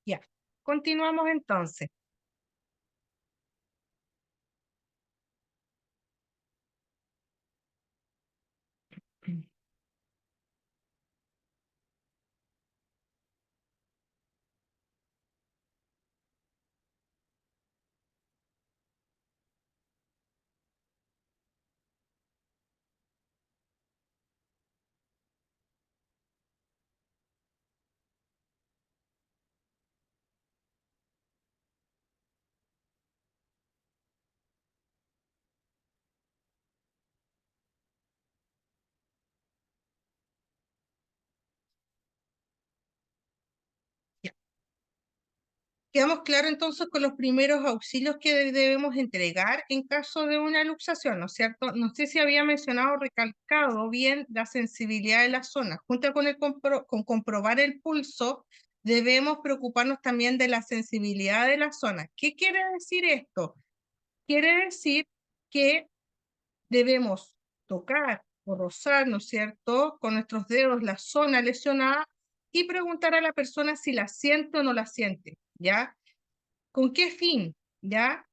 [SPEAKER 1] Ya, continuamos entonces. Quedamos claros entonces con los primeros auxilios que debemos entregar en caso de una luxación, ¿no es cierto? No sé si había mencionado o recalcado bien la sensibilidad de la zona. Junto con con comprobar el pulso, debemos preocuparnos también de la sensibilidad de la zona. ¿Qué quiere decir esto? Quiere decir que debemos tocar o rozar, ¿no es cierto?, con nuestros dedos la zona lesionada y preguntar a la persona si la siente o no la siente, ¿ya? ¿Con qué fin? ¿Ya?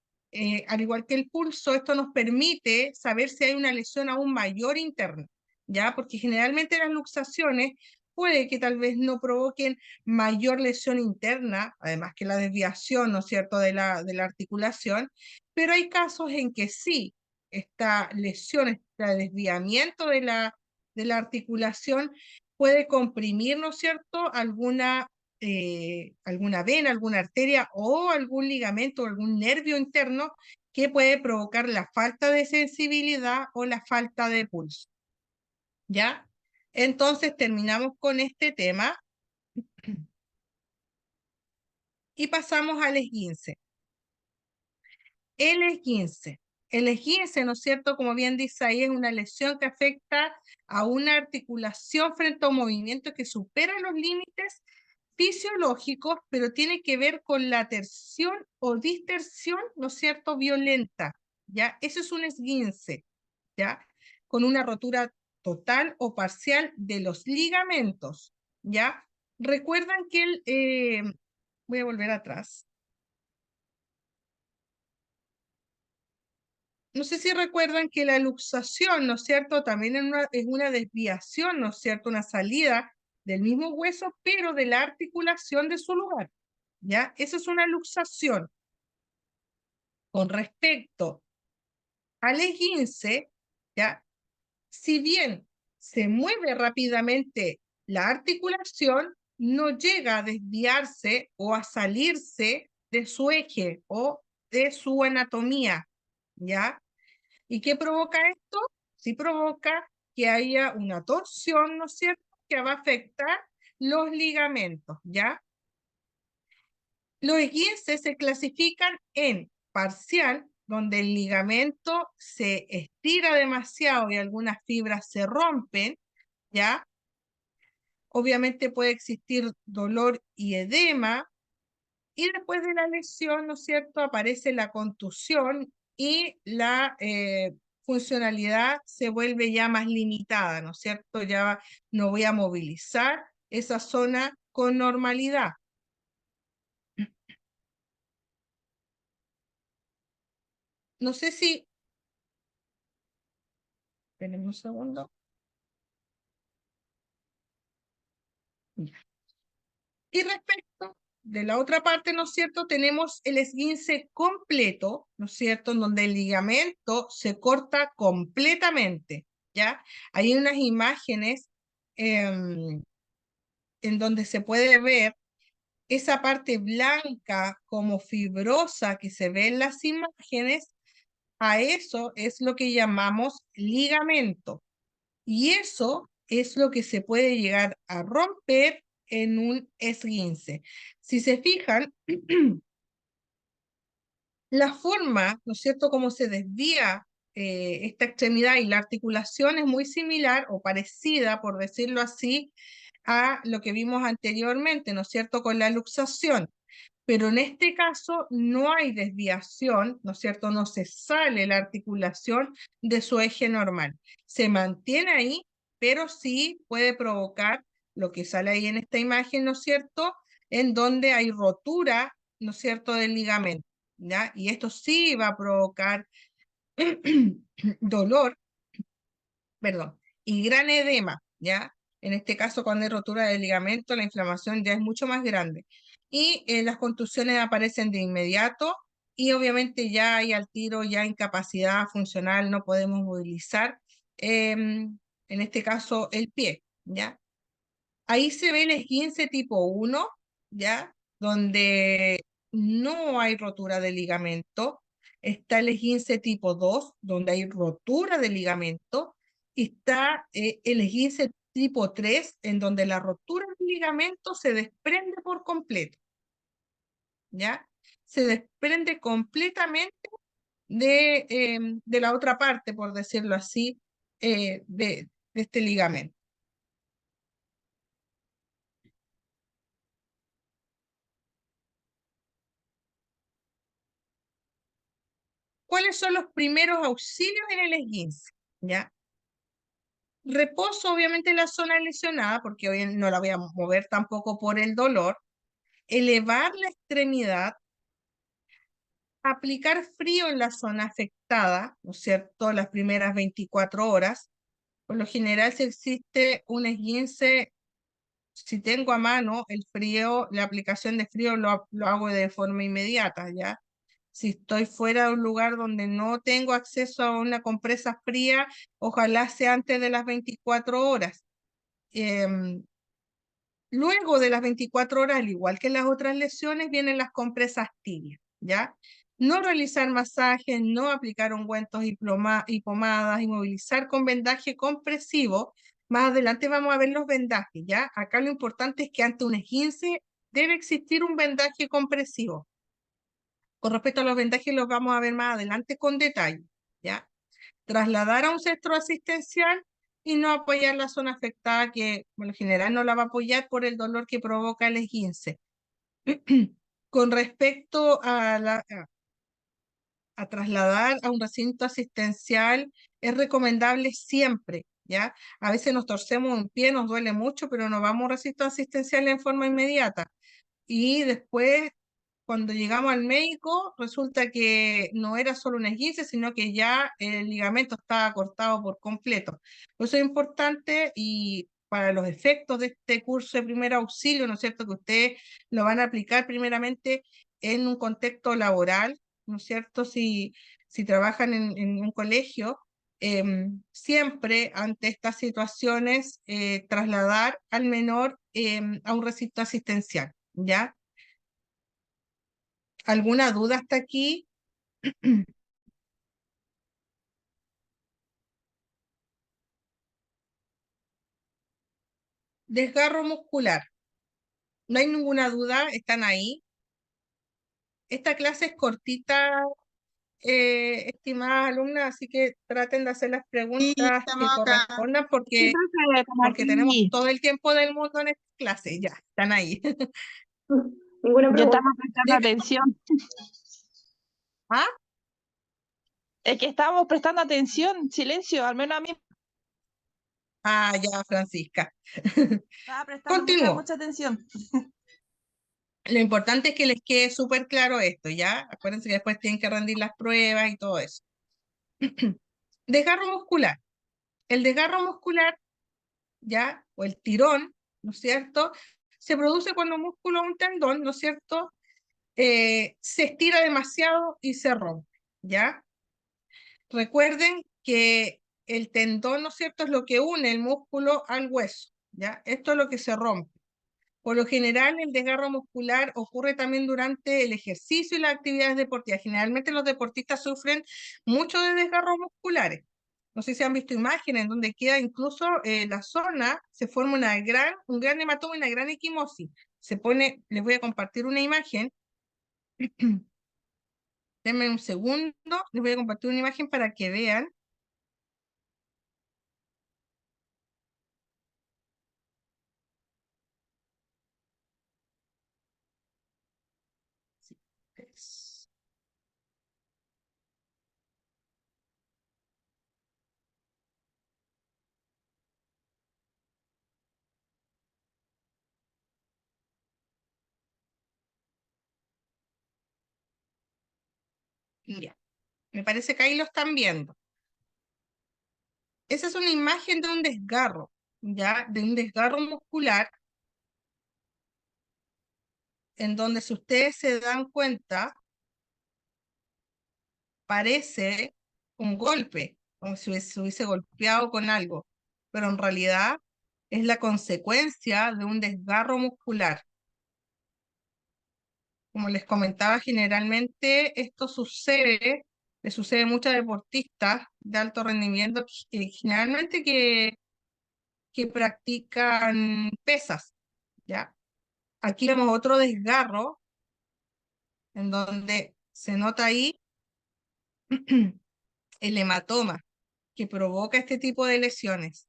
[SPEAKER 1] Al igual que el pulso, esto nos permite saber si hay una lesión aún mayor interna, ¿ya? Porque generalmente las luxaciones puede que tal vez no provoquen mayor lesión interna, además que la desviación, ¿no es cierto?, de la articulación, pero hay casos en que sí, esta lesión, este desviamiento de la articulación puede comprimir, ¿no es cierto?, alguna vena, alguna arteria o algún ligamento o algún nervio interno que puede provocar la falta de sensibilidad o la falta de pulso. ¿Ya? Entonces terminamos con este tema y pasamos al esguince. El esguince. El esguince, ¿no es cierto? Como bien dice ahí, es una lesión que afecta a una articulación frente a un movimiento que supera los límites fisiológicos, pero tiene que ver con la tersión o distensión, ¿no es cierto?, violenta, ¿ya? Eso es un esguince, ¿ya? Con una rotura total o parcial de los ligamentos, ¿ya? Recuerdan que voy a volver atrás. No sé si recuerdan que la luxación, ¿no es cierto?, también es una desviación, ¿no es cierto?, una salida del mismo hueso, pero de la articulación de su lugar, ¿ya? Esa es una luxación. Con respecto al esguince, ¿ya? Si bien se mueve rápidamente la articulación, no llega a desviarse o a salirse de su eje o de su anatomía, ¿ya? ¿Y qué provoca esto? Sí provoca que haya una torsión, ¿no es cierto?, que va a afectar los ligamentos, ¿ya? Los esguinces se clasifican en parcial, donde el ligamento se estira demasiado y algunas fibras se rompen, ¿ya? Obviamente puede existir dolor y edema, y después de la lesión, ¿no es cierto?, aparece la contusión y la funcionalidad se vuelve ya más limitada, ¿no es cierto? Ya no voy a movilizar esa zona con normalidad. No sé si... Espérenme un segundo. Y respecto de la otra parte, ¿no es cierto?, tenemos el esguince completo, ¿no es cierto?, en donde el ligamento se corta completamente, ¿ya? Hay unas imágenes en donde se puede ver esa parte blanca como fibrosa que se ve en las imágenes, a eso es lo que llamamos ligamento. Y eso es lo que se puede llegar a romper en un esguince. Si se fijan, la forma, ¿no es cierto?, cómo se desvía esta extremidad y la articulación es muy similar o parecida, por decirlo así, a lo que vimos anteriormente, ¿no es cierto?, con la luxación. Pero en este caso no hay desviación, ¿no es cierto? No se sale la articulación de su eje normal. Se mantiene ahí, pero sí puede provocar lo que sale ahí en esta imagen, ¿no es cierto?, en donde hay rotura, ¿no es cierto?, del ligamento, ¿ya? Y esto sí va a provocar dolor, perdón, y gran edema, ¿ya? En este caso, cuando hay rotura del ligamento, la inflamación ya es mucho más grande. Y las contusiones aparecen de inmediato y obviamente ya hay al tiro, ya incapacidad funcional, no podemos movilizar, en este caso, el pie, ¿ya? Ahí se ve el esguince tipo 1, ¿ya? Donde no hay rotura de ligamento. Está el esguince tipo 2, donde hay rotura de ligamento. Y está el esguince tipo 3, en donde la rotura del ligamento se desprende por completo, ¿ya? Se desprende completamente de la otra parte, por decirlo así, de este ligamento. ¿Cuáles son los primeros auxilios en el esguince? ¿Ya? Reposo, obviamente, en la zona lesionada, porque hoy no la voy a mover tampoco por el dolor. Elevar la extremidad, aplicar frío en la zona afectada, ¿no es cierto?, las primeras 24 horas. Por lo general, si existe un esguince, si tengo a mano el frío, la aplicación de frío lo hago de forma inmediata, ¿ya? Si estoy fuera de un lugar donde no tengo acceso a una compresa fría, ojalá sea antes de las 24 horas. Luego de las 24 horas, al igual que en las otras lesiones, vienen las compresas tibias, ¿ya? No realizar masajes, no aplicar ungüentos y pomadas, inmovilizar con vendaje compresivo. Más adelante vamos a ver los vendajes, ¿ya? Acá lo importante es que ante un esguince debe existir un vendaje compresivo. Con respecto a los vendajes, los vamos a ver más adelante con detalle, ¿ya? Trasladar a un centro asistencial y no apoyar la zona afectada, que por lo general no la va a apoyar por el dolor que provoca el esguince. Con respecto a trasladar a un recinto asistencial, es recomendable siempre, ¿ya? A veces nos torcemos un pie, nos duele mucho, pero no vamos a un recinto asistencial en forma inmediata. Y después, cuando llegamos al médico, resulta que no era solo un esguince, sino que ya el ligamento estaba cortado por completo. Por eso es importante, y para los efectos de este curso de primer auxilio, ¿no es cierto?, que ustedes lo van a aplicar primeramente en un contexto laboral, ¿no es cierto?, si trabajan en un colegio, siempre ante estas situaciones trasladar al menor a un recinto asistencial, ¿ya? ¿Alguna duda hasta aquí? Desgarro muscular. No hay ninguna duda, están ahí. Esta clase es cortita, estimadas alumnas, así que traten de hacer las
[SPEAKER 3] Sí,
[SPEAKER 1] preguntas
[SPEAKER 3] estamos
[SPEAKER 1] que
[SPEAKER 3] acá.
[SPEAKER 1] correspondan
[SPEAKER 5] Sí,
[SPEAKER 1] porque,
[SPEAKER 5] profe, como
[SPEAKER 1] porque tenemos
[SPEAKER 5] aquí.
[SPEAKER 1] todo el tiempo del mundo en esta clase, ya, están ahí.
[SPEAKER 2] Ninguna
[SPEAKER 5] Yo
[SPEAKER 2] pregunta.
[SPEAKER 5] estaba prestando atención.
[SPEAKER 1] ¿Ah?
[SPEAKER 5] Es que estábamos prestando atención, silencio, al menos a mí
[SPEAKER 1] Ah, ya, Francisca.
[SPEAKER 5] estaba prestando
[SPEAKER 1] Continúo.
[SPEAKER 5] mucha atención.
[SPEAKER 1] Lo importante es que les quede súper claro esto, ¿ya? Acuérdense que después tienen que rendir las pruebas y todo eso. Desgarro muscular. El desgarro muscular, ¿ya? O el tirón, ¿no es cierto? Se produce cuando un músculo o un tendón, ¿no es cierto? Se estira demasiado y se rompe, ¿ya? Recuerden que el tendón, ¿no es cierto?, es lo que une el músculo al hueso, ¿ya? Esto es lo que se rompe. Por lo general, el desgarro muscular ocurre también durante el ejercicio y las actividades deportivas. Generalmente los deportistas sufren mucho de desgarros musculares. No sé si han visto imágenes en donde queda incluso la zona, se forma un gran hematoma y una gran equimosis. Se pone, les voy a compartir una imagen. Denme un segundo, les voy a compartir una imagen para que vean. Sí, es- Ya, me parece que ahí lo están viendo. Esa es una imagen de un desgarro, ya, de un desgarro muscular, en donde si ustedes se dan cuenta, parece un golpe, como si se hubiese golpeado con algo, pero en realidad es la consecuencia de un desgarro muscular. Como les comentaba, generalmente esto sucede, le sucede a muchos deportistas de alto rendimiento, generalmente que practican pesas, ¿ya? Aquí vemos otro desgarro en donde se nota ahí el hematoma que provoca este tipo de lesiones.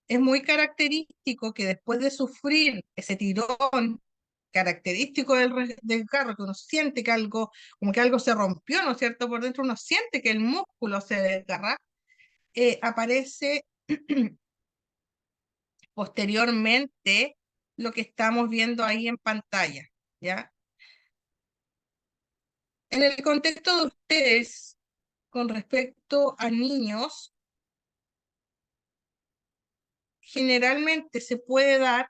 [SPEAKER 1] Es muy característico que después de sufrir ese tirón característico del desgarro, que uno siente que algo, como que algo se rompió, ¿no es cierto? Por dentro uno siente que el músculo se desgarra, aparece posteriormente lo que estamos viendo ahí en pantalla, ¿ya? En el contexto de ustedes, con respecto a niños, generalmente se puede dar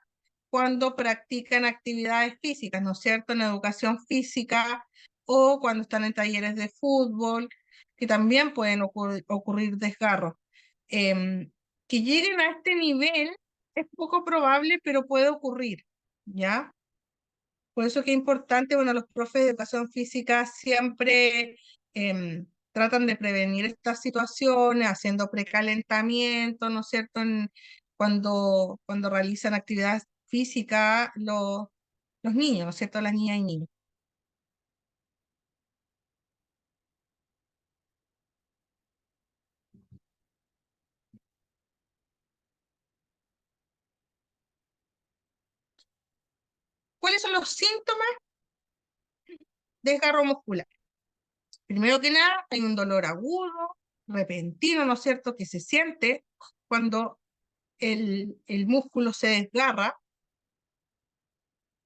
[SPEAKER 1] cuando practican actividades físicas, ¿no es cierto? En educación física o cuando están en talleres de fútbol, que también pueden ocurrir desgarros. Que lleguen a este nivel es poco probable, pero puede ocurrir, ¿ya? Por eso que es importante, bueno, los profes de educación física siempre tratan de prevenir estas situaciones, haciendo precalentamiento, ¿no es cierto? Cuando realizan actividad física los niños, ¿no es cierto? Las niñas y niños. ¿Cuáles son los síntomas de desgarro muscular? Primero que nada, hay un dolor agudo, repentino, ¿no es cierto?, que se siente cuando el músculo se desgarra.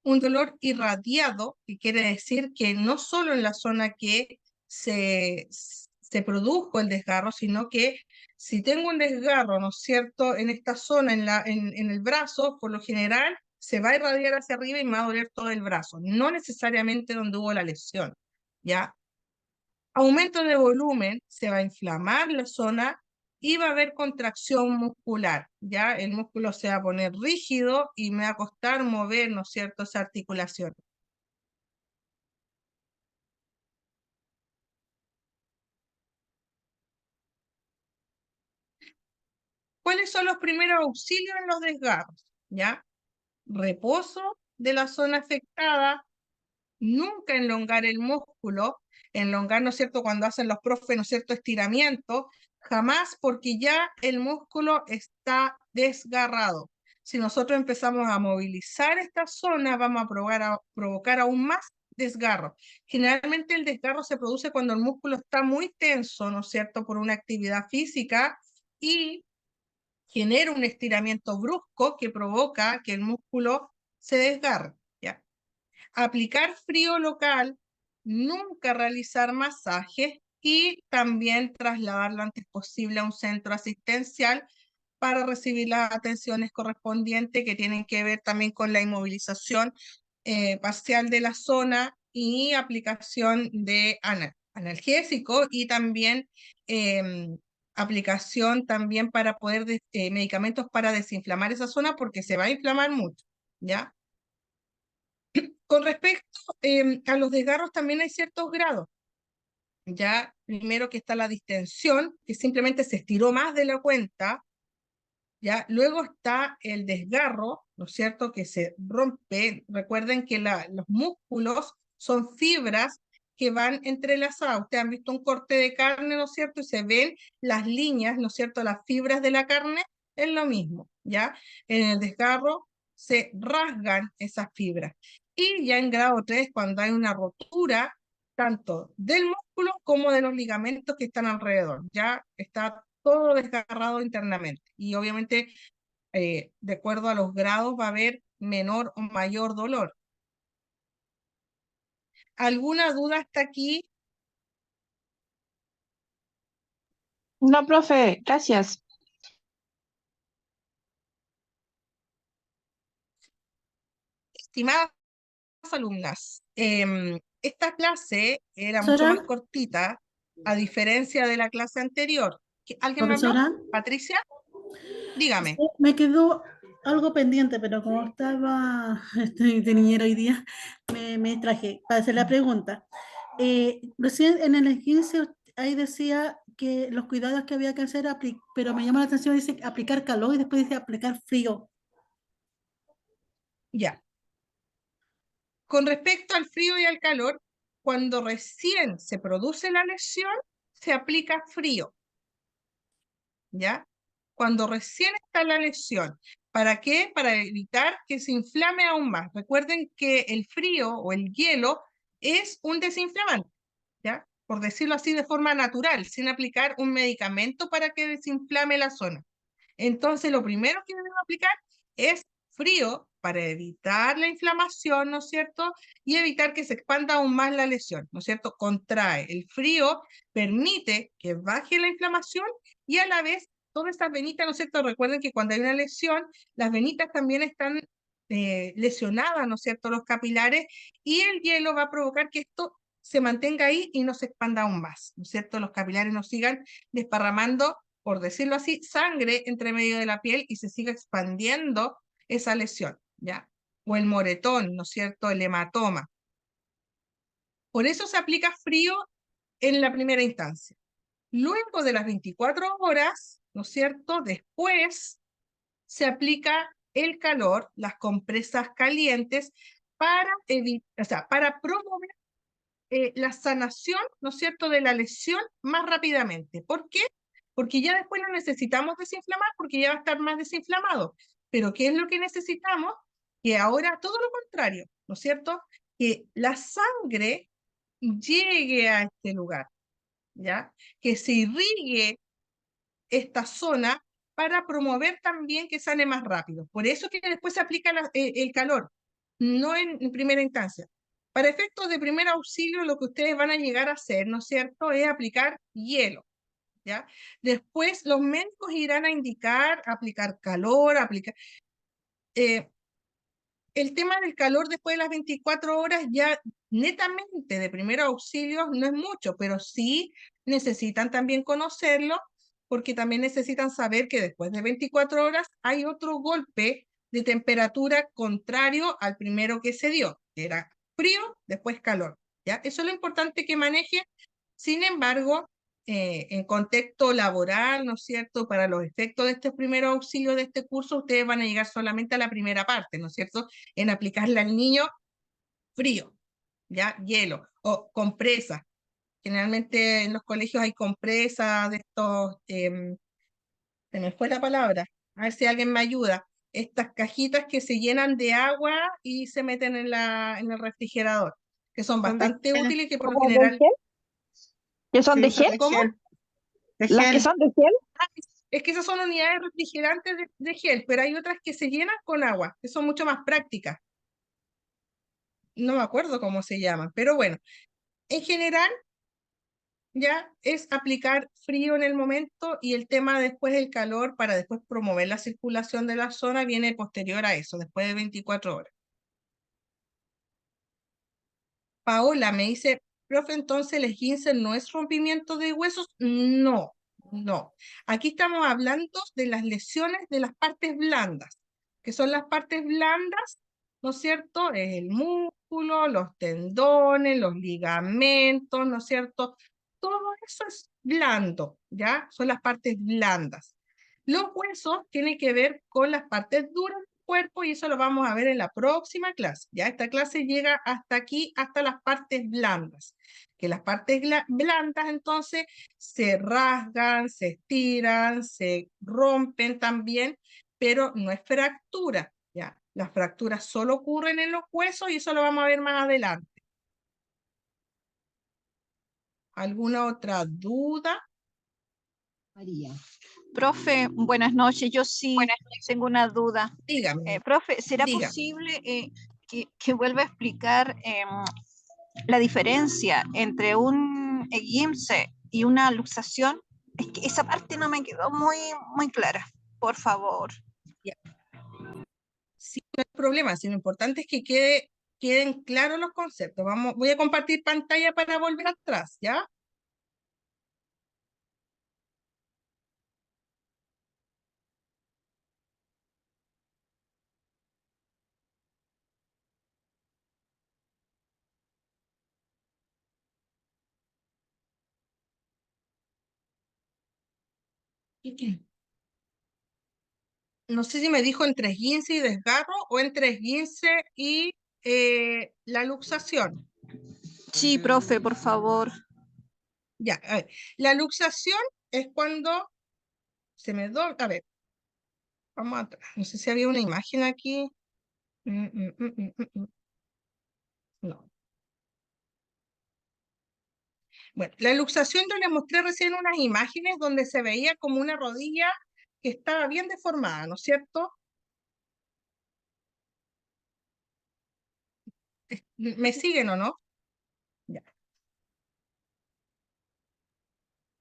[SPEAKER 1] Un dolor irradiado, que quiere decir que no solo en la zona que se produjo el desgarro, sino que si tengo un desgarro, ¿no es cierto?, en esta zona, en el brazo, por lo general se va a irradiar hacia arriba y me va a doler todo el brazo, no necesariamente donde hubo la lesión, ¿ya? Aumento de volumen, se va a inflamar la zona y va a haber contracción muscular, ¿ya? El músculo se va a poner rígido y me va a costar mover, ¿no es cierto?, esa articulación. ¿Cuáles son los primeros auxilios en los desgarros? ¿Ya? Reposo de la zona afectada, nunca elongar el músculo, elongar, ¿no es cierto?, cuando hacen los profes, ¿no es cierto?, estiramiento, jamás, porque ya el músculo está desgarrado. Si nosotros empezamos a movilizar esta zona, vamos a provocar aún más desgarro. Generalmente el desgarro se produce cuando el músculo está muy tenso, ¿no es cierto?, por una actividad física y genera un estiramiento brusco que provoca que el músculo se desgarre, ¿ya? Aplicar frío local, nunca realizar masajes y también trasladar lo antes posible a un centro asistencial para recibir las atenciones correspondientes que tienen que ver también con la inmovilización parcial de la zona y aplicación de analgésico y también aplicación también para poder, medicamentos para desinflamar esa zona porque se va a inflamar mucho, ¿ya? Con respecto a los desgarros también hay ciertos grados. Ya, primero que está la distensión, que simplemente se estiró más de la cuenta. Ya, luego está el desgarro, ¿no es cierto?, que se rompe. Recuerden que los músculos son fibras que van entrelazadas. Ustedes han visto un corte de carne, ¿no es cierto?, y se ven las líneas, ¿no es cierto?, las fibras de la carne, es lo mismo, ¿ya? En el desgarro se rasgan esas fibras. Y ya en grado 3, cuando hay una rotura, tanto del músculo como de los ligamentos que están alrededor, ya está todo desgarrado internamente. Y obviamente, de acuerdo a los grados, va a haber menor o mayor dolor. ¿Alguna duda hasta aquí?
[SPEAKER 5] No, profe, gracias.
[SPEAKER 1] Estimadas alumnas, esta clase era mucho más
[SPEAKER 6] Profesora,
[SPEAKER 1] cortita, a diferencia de la clase anterior. ¿Alguien me habló?
[SPEAKER 6] profesora,
[SPEAKER 1] ¿Patricia? Dígame.
[SPEAKER 6] me quedó algo pendiente, pero como estoy de niñera hoy día, me distraje para hacer la pregunta. Recién en el 15 ahí decía que los cuidados que había que hacer, pero me llama la atención, dice aplicar calor y después dice aplicar frío.
[SPEAKER 1] Ya. Con respecto al frío y al calor, cuando recién se produce la lesión, se aplica frío. ¿Ya? Cuando recién está la lesión. ¿Para qué? Para evitar que se inflame aún más. Recuerden que el frío o el hielo es un desinflamante, ¿ya? Por decirlo así de forma natural, sin aplicar un medicamento para que desinflame la zona. Entonces, lo primero que debemos aplicar es frío para evitar la inflamación, ¿no es cierto? Y evitar que se expanda aún más la lesión, ¿no es cierto? Contrae. El frío permite que baje la inflamación y a la vez todas estas venitas, ¿no es cierto? Recuerden que cuando hay una lesión, las venitas también están lesionadas, ¿no es cierto? Los capilares, y el hielo va a provocar que esto se mantenga ahí y no se expanda aún más, ¿no es cierto? Los capilares no sigan desparramando, por decirlo así, sangre entre medio de la piel y se siga expandiendo esa lesión, ¿ya? O el moretón, ¿no es cierto? El hematoma. Por eso se aplica frío en la primera instancia. Luego de las 24 horas, ¿no es cierto? Después se aplica el calor, las compresas calientes, para para promover la sanación, ¿no es cierto?, de la lesión más rápidamente. ¿Por qué? Porque ya después no necesitamos desinflamar, porque ya va a estar más desinflamado. Pero ¿qué es lo que necesitamos? Que ahora todo lo contrario, ¿no es cierto? Que la sangre llegue a este lugar, ¿ya? Que se irrigue esta zona para promover también que sane más rápido. Por eso que después se aplica el calor, no en primera instancia. Para efectos de primer auxilio, lo que ustedes van a llegar a hacer, ¿no es cierto?, es aplicar hielo, ¿ya? Después los médicos irán a indicar aplicar calor, el tema del calor después de las 24 horas ya netamente de primer auxilio no es mucho, pero sí necesitan también conocerlo, porque también necesitan saber que después de 24 horas hay otro golpe de temperatura contrario al primero que se dio, que era frío, después calor, ¿ya? Eso es lo importante que maneje. Sin embargo, en contexto laboral, ¿no es cierto?, para los efectos de este primer auxilio de este curso, ustedes van a llegar solamente a la primera parte, ¿no es cierto?, en aplicarle al niño frío, ¿ya? Hielo o compresas. Generalmente en los colegios hay compresas de estos, se me fue la palabra, a ver si alguien me ayuda, estas cajitas que se llenan de agua y se meten en el refrigerador, que son
[SPEAKER 3] Son de
[SPEAKER 1] bastante
[SPEAKER 3] gel,
[SPEAKER 1] útiles y que por lo
[SPEAKER 5] ¿Como de
[SPEAKER 1] general...
[SPEAKER 5] gel? ¿Que son
[SPEAKER 3] sí,
[SPEAKER 5] de
[SPEAKER 3] son
[SPEAKER 5] gel?
[SPEAKER 3] de
[SPEAKER 1] ¿Cómo?
[SPEAKER 3] gel, de
[SPEAKER 5] ¿Las que
[SPEAKER 3] gel.
[SPEAKER 5] son de gel?
[SPEAKER 1] Es que esas son unidades refrigerantes de gel, pero hay otras que se llenan con agua, que son mucho más prácticas. No me acuerdo cómo se llaman, pero bueno, en general ya es aplicar frío en el momento, y el tema después del calor para después promover la circulación de la zona viene posterior a eso, después de 24 horas. Paola me dice, profe, entonces el esguince no es rompimiento de huesos. No, no. Aquí estamos hablando de las lesiones de las partes blandas, que son las partes blandas, ¿no es cierto? Es el músculo, los tendones, los ligamentos, ¿no es cierto? Todo eso es blando, ¿ya? Son las partes blandas. Los huesos tienen que ver con las partes duras del cuerpo, y eso lo vamos a ver en la próxima clase. Ya esta clase llega hasta aquí, hasta las partes blandas. Que las partes blandas entonces se rasgan, se estiran, se rompen también, pero no es fractura, ¿ya? Las fracturas solo ocurren en los huesos y eso lo vamos a ver más adelante. ¿Alguna otra duda?
[SPEAKER 7] María. Profe, buenas noches. Yo sí tengo una duda.
[SPEAKER 1] Dígame,
[SPEAKER 7] Profe, ¿será
[SPEAKER 1] dígame.
[SPEAKER 7] posible que vuelva a explicar la diferencia entre un esguince y una luxación? Es que esa parte no me quedó muy clara. Por favor.
[SPEAKER 1] Sí, no hay problema, si lo importante es que queden claros los conceptos. Voy a compartir pantalla para volver atrás, ¿ya? No sé si me dijo entre esguince y desgarro o entre esguince y la luxación.
[SPEAKER 7] Sí, profe, por favor.
[SPEAKER 1] Ya, a ver. La luxación es cuando se me dobla. A ver, vamos atrás. No sé si había una imagen aquí. No. Bueno, la luxación yo les mostré recién unas imágenes donde se veía como una rodilla que estaba bien deformada, ¿no es cierto? ¿Me siguen o no? Ya. A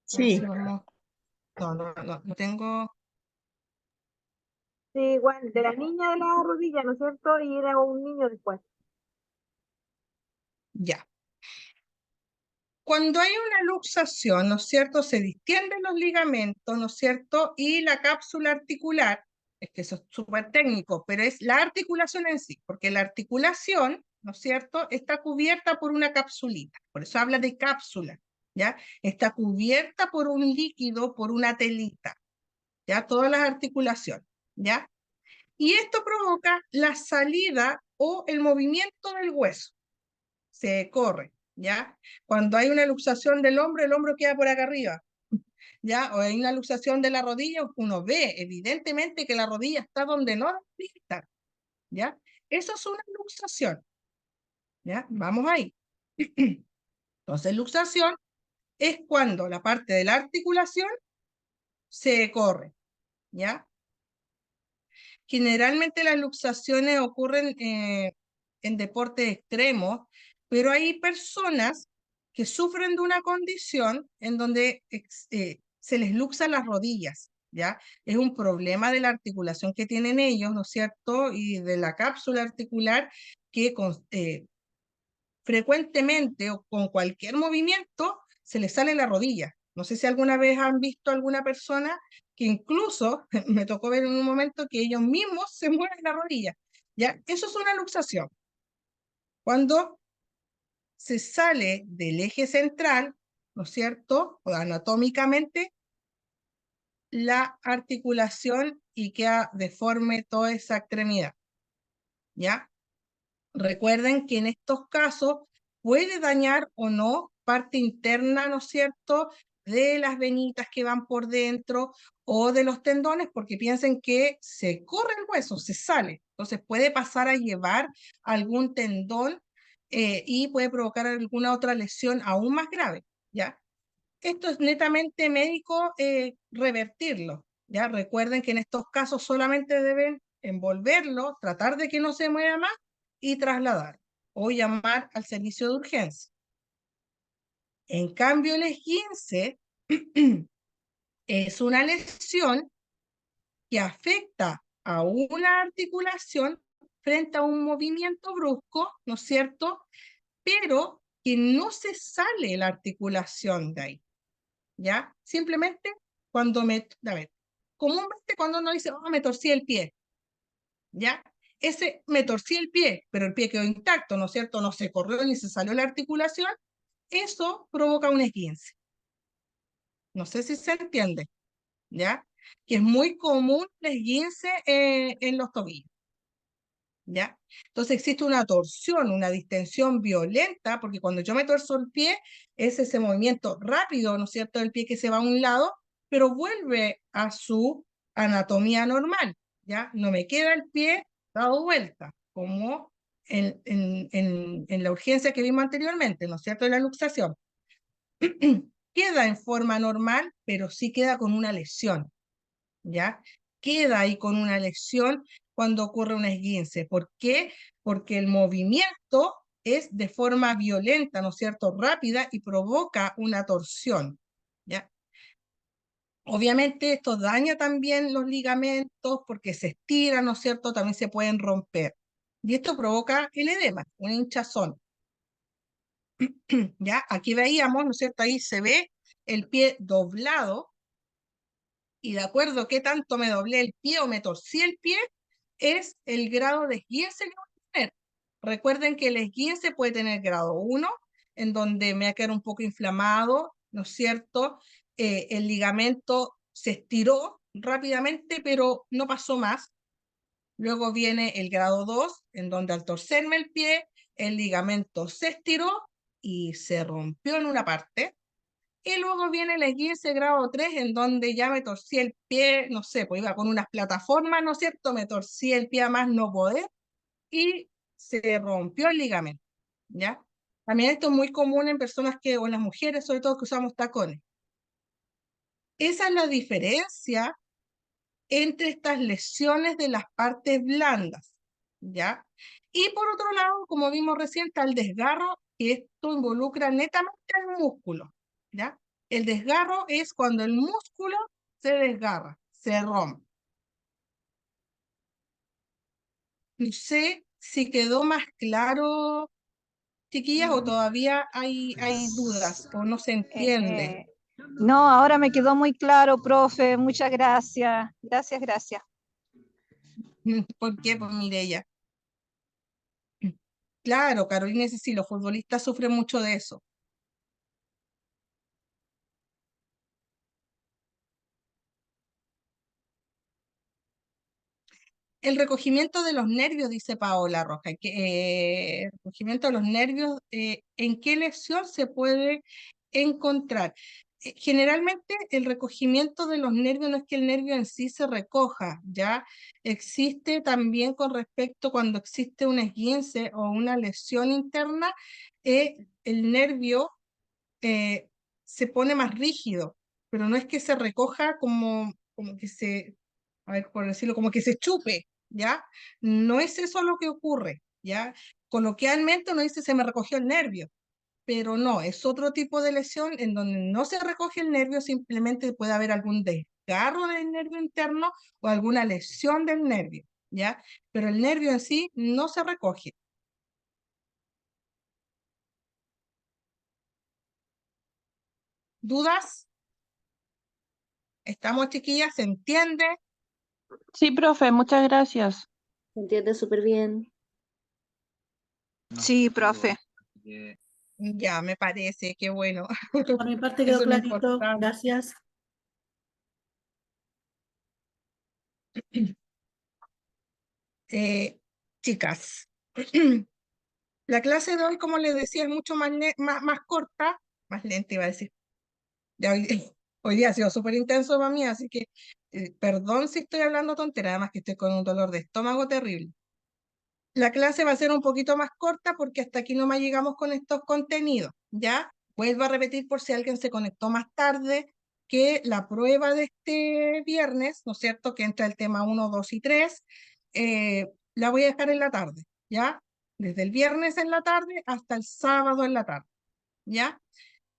[SPEAKER 1] ver si
[SPEAKER 3] Sí,
[SPEAKER 1] vamos. No tengo.
[SPEAKER 2] Sí, igual, de la niña de la rodilla, ¿no es cierto? Y era un niño después.
[SPEAKER 1] Ya. Cuando hay una luxación, ¿no es cierto? Se distienden los ligamentos, ¿no es cierto? Y la cápsula articular, es que eso es súper técnico, pero es la articulación en sí, porque la articulación, ¿no es cierto? Está cubierta por una capsulita, por eso habla de cápsula, ¿ya? Está cubierta por un líquido, por una telita, ¿ya? Todas las articulaciones, ¿ya? Y esto provoca la salida o el movimiento del hueso. Se corre, ¿ya? Cuando hay una luxación del hombro, el hombro queda por acá arriba, ¿ya? O hay una luxación de la rodilla, uno ve evidentemente que la rodilla está donde no debería estar, ¿ya? Eso es una luxación, ¿ya? Vamos ahí. Entonces, luxación es cuando la parte de la articulación se corre, ¿ya? Generalmente las luxaciones ocurren en deportes extremos, pero hay personas que sufren de una condición en donde se les luxan las rodillas, ¿ya? Es un problema de la articulación que tienen ellos, ¿no es cierto? Y de la cápsula articular que frecuentemente o con cualquier movimiento se les sale la rodilla. No sé si alguna vez han visto alguna persona que incluso me tocó ver en un momento que ellos mismos se mueven la rodilla. ¿Ya? Eso es una luxación. Cuando se sale del eje central, ¿no es cierto? O anatómicamente, la articulación y queda deforme toda esa extremidad. ¿Ya? Recuerden que en estos casos puede dañar o no parte interna, ¿no es cierto?, de las venitas que van por dentro o de los tendones, porque piensen que se corre el hueso, se sale. Entonces puede pasar a llevar algún tendón y puede provocar alguna otra lesión aún más grave, ¿ya? Esto es netamente médico revertirlo, ¿ya? Recuerden que en estos casos solamente deben envolverlo, tratar de que no se mueva más y trasladar o llamar al servicio de urgencia. En cambio, el esguince es una lesión que afecta a una articulación frente a un movimiento brusco, ¿no es cierto? Pero que no se sale la articulación de ahí. ¿Ya? Simplemente cuando a ver, comúnmente cuando uno dice, oh, me torcí el pie, ¿ya? Ese me torcí el pie, pero el pie quedó intacto, ¿no es cierto? No se corrió ni se salió la articulación, eso provoca un esguince. No sé si se entiende, ¿ya? Que es muy común el esguince en los tobillos, ¿ya? Entonces existe una torsión, una distensión violenta, porque cuando yo me torzo el pie, es ese movimiento rápido, ¿no es cierto?, del pie que se va a un lado, pero vuelve a su anatomía normal, ¿ya? No me queda el pie dado vuelta, como en la urgencia que vimos anteriormente, ¿no es cierto?, de la luxación. Queda en forma normal, pero sí queda con una lesión, ¿ya? Queda ahí con una lesión cuando ocurre un esguince. ¿Por qué? Porque el movimiento es de forma violenta, ¿no es cierto?, rápida y provoca una torsión, ¿ya? Obviamente esto daña también los ligamentos porque se estiran, ¿no es cierto? También se pueden romper. Y esto provoca el edema, una hinchazón. ¿Ya? Aquí veíamos, ¿no es cierto? Ahí se ve el pie doblado y de acuerdo a qué tanto me doblé el pie o me torcí el pie, es el grado de esguince que voy a tener. Recuerden que el esguince puede tener grado 1, en donde me va a quedar un poco inflamado, ¿no es cierto? El ligamento se estiró rápidamente, pero no pasó más. Luego viene el grado 2, en donde al torcerme el pie, el ligamento se estiró y se rompió en una parte. Y luego viene el esguince grado 3, en donde ya me torcí el pie, no sé, pues iba con unas plataformas, ¿no es cierto? Me torcí el pie a más no poder y se rompió el ligamento, ¿ya? También esto es muy común en personas que, o en las mujeres, sobre todo que usamos tacones. Esa es la diferencia entre estas lesiones de las partes blandas, ¿ya? Y por otro lado, como vimos recién, está el desgarro, que esto involucra netamente al músculo, ¿ya? El desgarro es cuando el músculo se desgarra, se rompe. No sé si quedó más claro, chiquillas, o todavía hay dudas, o no se entiende.
[SPEAKER 7] No, ahora me quedó muy claro, profe. Muchas gracias. Gracias, gracias.
[SPEAKER 1] ¿Por qué? Pues Mireya. Claro, Carolina, sí, los futbolistas sufren mucho de eso. El recogimiento de los nervios, dice Paola Roja. El recogimiento de los nervios, ¿en qué lesión se puede encontrar? Generalmente el recogimiento de los nervios no es que el nervio en sí se recoja, ¿ya? Existe también con respecto cuando existe un esguince o una lesión interna, el nervio se pone más rígido, pero no es que se recoja como que se, a ver, por decirlo, como que se chupe, ¿ya? No es eso lo que ocurre, ¿ya? Coloquialmente uno dice se me recogió el nervio, pero no, es otro tipo de lesión en donde no se recoge el nervio, simplemente puede haber algún desgarro del nervio interno o alguna lesión del nervio, ¿ya? Pero el nervio en sí no se recoge. ¿Dudas? ¿Estamos, chiquillas? ¿Se entiende?
[SPEAKER 5] Sí, profe, muchas gracias.
[SPEAKER 8] Se entiende súper bien.
[SPEAKER 7] Sí, profe.
[SPEAKER 1] Ya, me parece, qué bueno.
[SPEAKER 6] Por mi parte
[SPEAKER 1] Eso
[SPEAKER 6] quedó
[SPEAKER 1] es lo
[SPEAKER 6] clarito.
[SPEAKER 1] importante.
[SPEAKER 6] Gracias.
[SPEAKER 1] Chicas, la clase de hoy, como les decía, es mucho más corta, más lenta iba a decir. Ya hoy, hoy día ha sido súper intenso para mí, así que perdón si estoy hablando tontera, además que estoy con un dolor de estómago terrible. La clase va a ser un poquito más corta porque hasta aquí nomás llegamos con estos contenidos, ¿ya? Vuelvo a repetir por si alguien se conectó más tarde, que la prueba de este viernes, ¿no es cierto?, que entra el tema 1, 2 y 3, la voy a dejar en la tarde, ¿ya? Desde el viernes en la tarde hasta el sábado en la tarde, ¿ya?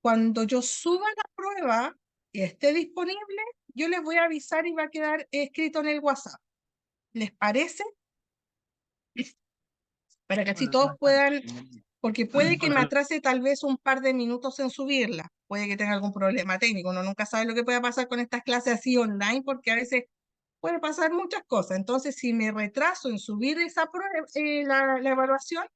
[SPEAKER 1] Cuando yo suba la prueba y esté disponible, yo les voy a avisar y va a quedar escrito en el WhatsApp. ¿Les parece? Para que así todos puedan, porque puede que me atrase tal vez un par de minutos en subirla, puede que tenga algún problema técnico, uno nunca sabe lo que pueda pasar con estas clases así online, porque a veces puede pasar muchas cosas. Entonces, si me retraso en subir esa prueba, la evaluación,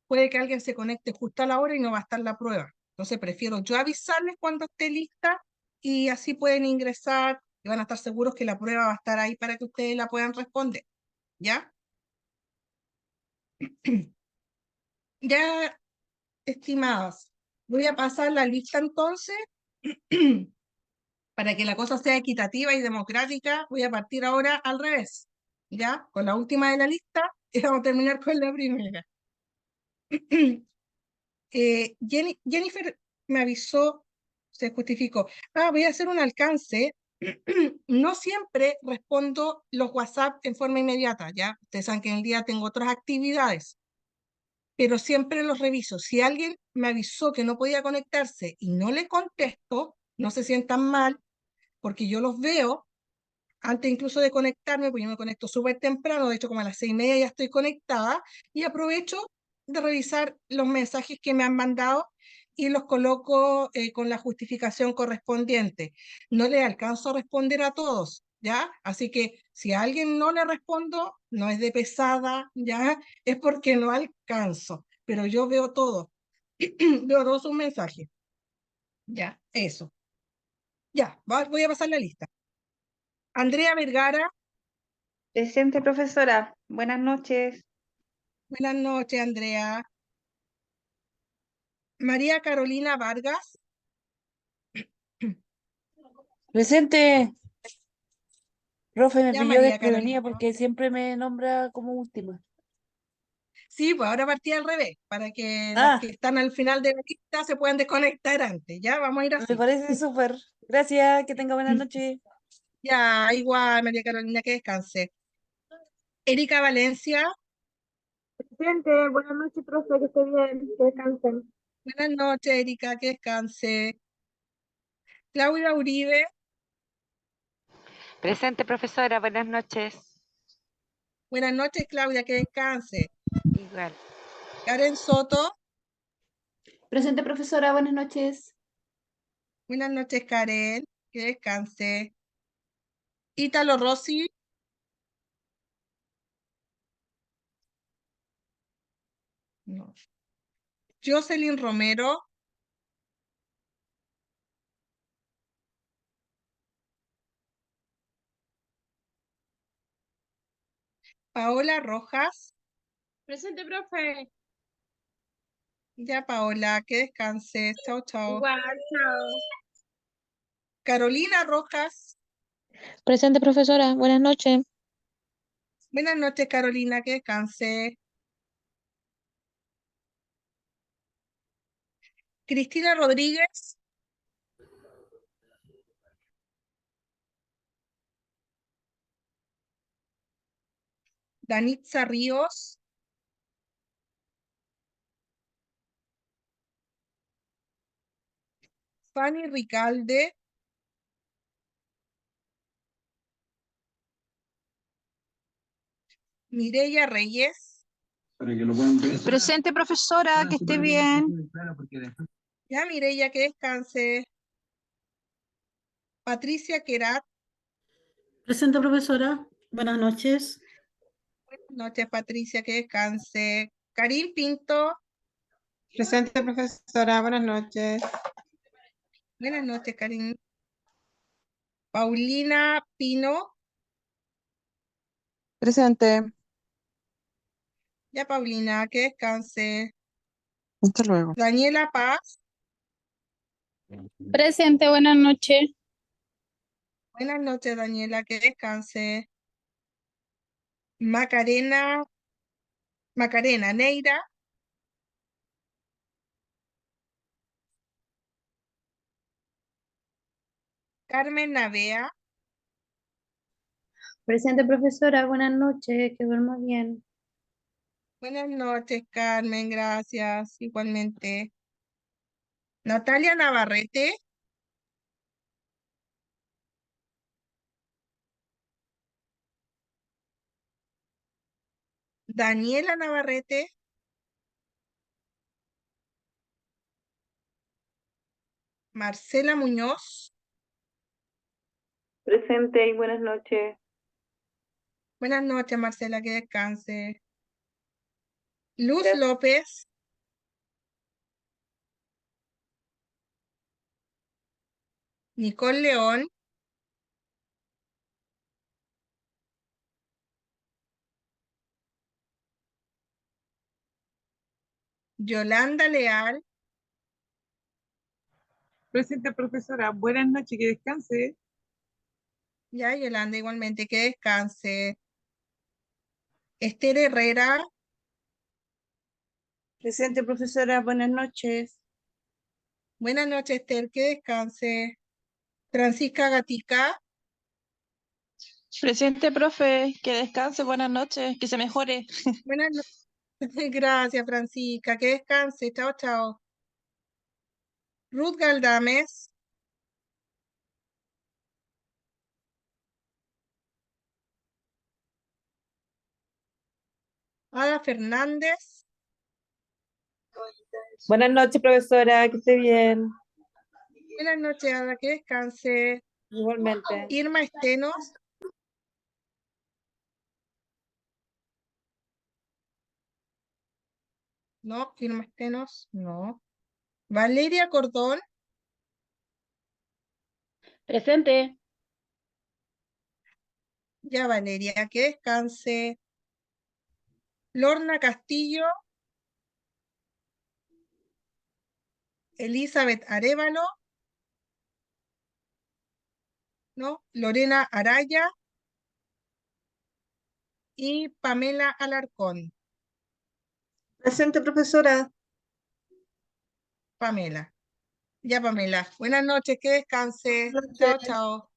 [SPEAKER 1] puede que alguien se conecte justo a la hora y no va a estar la prueba. Entonces, prefiero yo avisarles cuando esté lista y así pueden ingresar y van a estar seguros que la prueba va a estar ahí para que ustedes la puedan responder. ¿Ya? Ya, estimadas, voy a pasar la lista entonces. Para que la cosa sea equitativa y democrática, voy a partir ahora al revés, ¿ya? Con la última de la lista y vamos a terminar con la primera. Jennifer me avisó, se justificó. Voy a hacer un alcance. No siempre respondo los WhatsApp en forma inmediata, ¿ya? Ustedes saben que en el día tengo otras actividades, pero siempre los reviso. Si alguien me avisó que no podía conectarse y no le contesto, no se sientan mal, porque yo los veo antes incluso de conectarme, pues yo me conecto súper temprano, de hecho como a las 6:30 ya estoy conectada, y aprovecho de revisar los mensajes que me han mandado y los coloco con la justificación correspondiente. No le alcanzo a responder a todos, ¿ya? Así que si a alguien no le respondo, no es de pesada, ¿ya? Es porque no alcanzo, pero yo veo todo, veo todos sus mensajes, ¿ya? Eso. Ya, voy a pasar la lista. Andrea Vergara.
[SPEAKER 9] Presente, profesora. Buenas noches.
[SPEAKER 1] Buenas noches, Andrea. María Carolina Vargas.
[SPEAKER 10] Presente, profe, me
[SPEAKER 1] Ya,
[SPEAKER 10] pilló
[SPEAKER 1] María Carolina.
[SPEAKER 10] desprevenida porque siempre me nombra como última.
[SPEAKER 1] Sí, pues ahora partí al revés, para que las que están al final de la lista se puedan desconectar antes. Ya, vamos a ir
[SPEAKER 10] Me
[SPEAKER 1] así.
[SPEAKER 10] parece súper. Gracias, que tenga buena noche.
[SPEAKER 1] Ya, igual, María Carolina, que descanse. Erika Valencia.
[SPEAKER 2] Presente, buenas noches, profe, que esté bien, que descansen.
[SPEAKER 1] Buenas noches, Erika, que descanse. Claudia Uribe.
[SPEAKER 11] Presente, profesora, buenas noches.
[SPEAKER 1] Buenas noches, Claudia, que descanse.
[SPEAKER 11] Igual.
[SPEAKER 1] Karen Soto.
[SPEAKER 8] Presente, profesora, buenas noches.
[SPEAKER 1] Buenas noches, Karen, que descanse. Ítalo Rossi. No. Jocelyn Romero. Paola Rojas.
[SPEAKER 12] Presente, profe.
[SPEAKER 1] Ya, Paola, que descanses. Chao, chao.
[SPEAKER 12] Igual, chao.
[SPEAKER 1] Carolina Rojas.
[SPEAKER 12] Presente, profesora. Buenas noches.
[SPEAKER 1] Buenas noches, Carolina, que descanse. Cristina Rodríguez. Danitza Ríos. Fanny Ricalde. Mireya Reyes.
[SPEAKER 7] Presente, profesora, que esté bien.
[SPEAKER 1] Ya, Mireya, que descanse. Patricia Querat.
[SPEAKER 6] Presente, profesora. Buenas noches.
[SPEAKER 1] Buenas noches, Patricia, que descanse. Karim Pinto.
[SPEAKER 13] Presente, profesora. Buenas noches.
[SPEAKER 1] Buenas noches, Karim. Paulina Pino.
[SPEAKER 13] Presente.
[SPEAKER 1] Ya, Paulina, que descanse.
[SPEAKER 13] Hasta luego.
[SPEAKER 1] Daniela Paz.
[SPEAKER 12] Presente, buenas noches.
[SPEAKER 1] Buenas noches, Daniela, que descanse. Macarena Neira. Carmen Navea.
[SPEAKER 8] Presente, profesora, buenas noches, que duerma bien.
[SPEAKER 1] Buenas noches, Carmen, gracias, igualmente. Natalia Navarrete. Daniela Navarrete. Marcela Muñoz.
[SPEAKER 9] Presente y buenas noches.
[SPEAKER 1] Buenas noches, Marcela, que descanse. Luz
[SPEAKER 9] Gracias.
[SPEAKER 1] López. Nicole León. Yolanda Leal.
[SPEAKER 13] Presente, profesora. Buenas noches, que descanse.
[SPEAKER 1] Ya, Yolanda, igualmente, que descanse. Esther Herrera.
[SPEAKER 9] Presente, profesora. Buenas noches.
[SPEAKER 1] Buenas noches, Esther, que descanse. Francisca Gatica.
[SPEAKER 5] Presente, profe, que descanse, buenas noches, que se mejore.
[SPEAKER 1] Buenas noches. Gracias, Francisca, que descanse. Chao, chao. Ruth Galdames. Ada Fernández.
[SPEAKER 10] Buenas noches, profesora, que esté bien.
[SPEAKER 1] Buenas noches, Ada, que descanse.
[SPEAKER 10] Igualmente.
[SPEAKER 1] Irma Estenos. No, Irma Estenos, no. Valeria Cordón.
[SPEAKER 12] Presente.
[SPEAKER 1] Ya, Valeria, que descanse. Lorna Castillo. Elizabeth Arévalo. ¿No? Lorena Araya. Y Pamela Alarcón.
[SPEAKER 3] Presente, profesora.
[SPEAKER 1] Pamela. Ya, Pamela. Buenas noches, que descanse.
[SPEAKER 3] Buenas
[SPEAKER 1] Chao,
[SPEAKER 3] noches.
[SPEAKER 1] chao.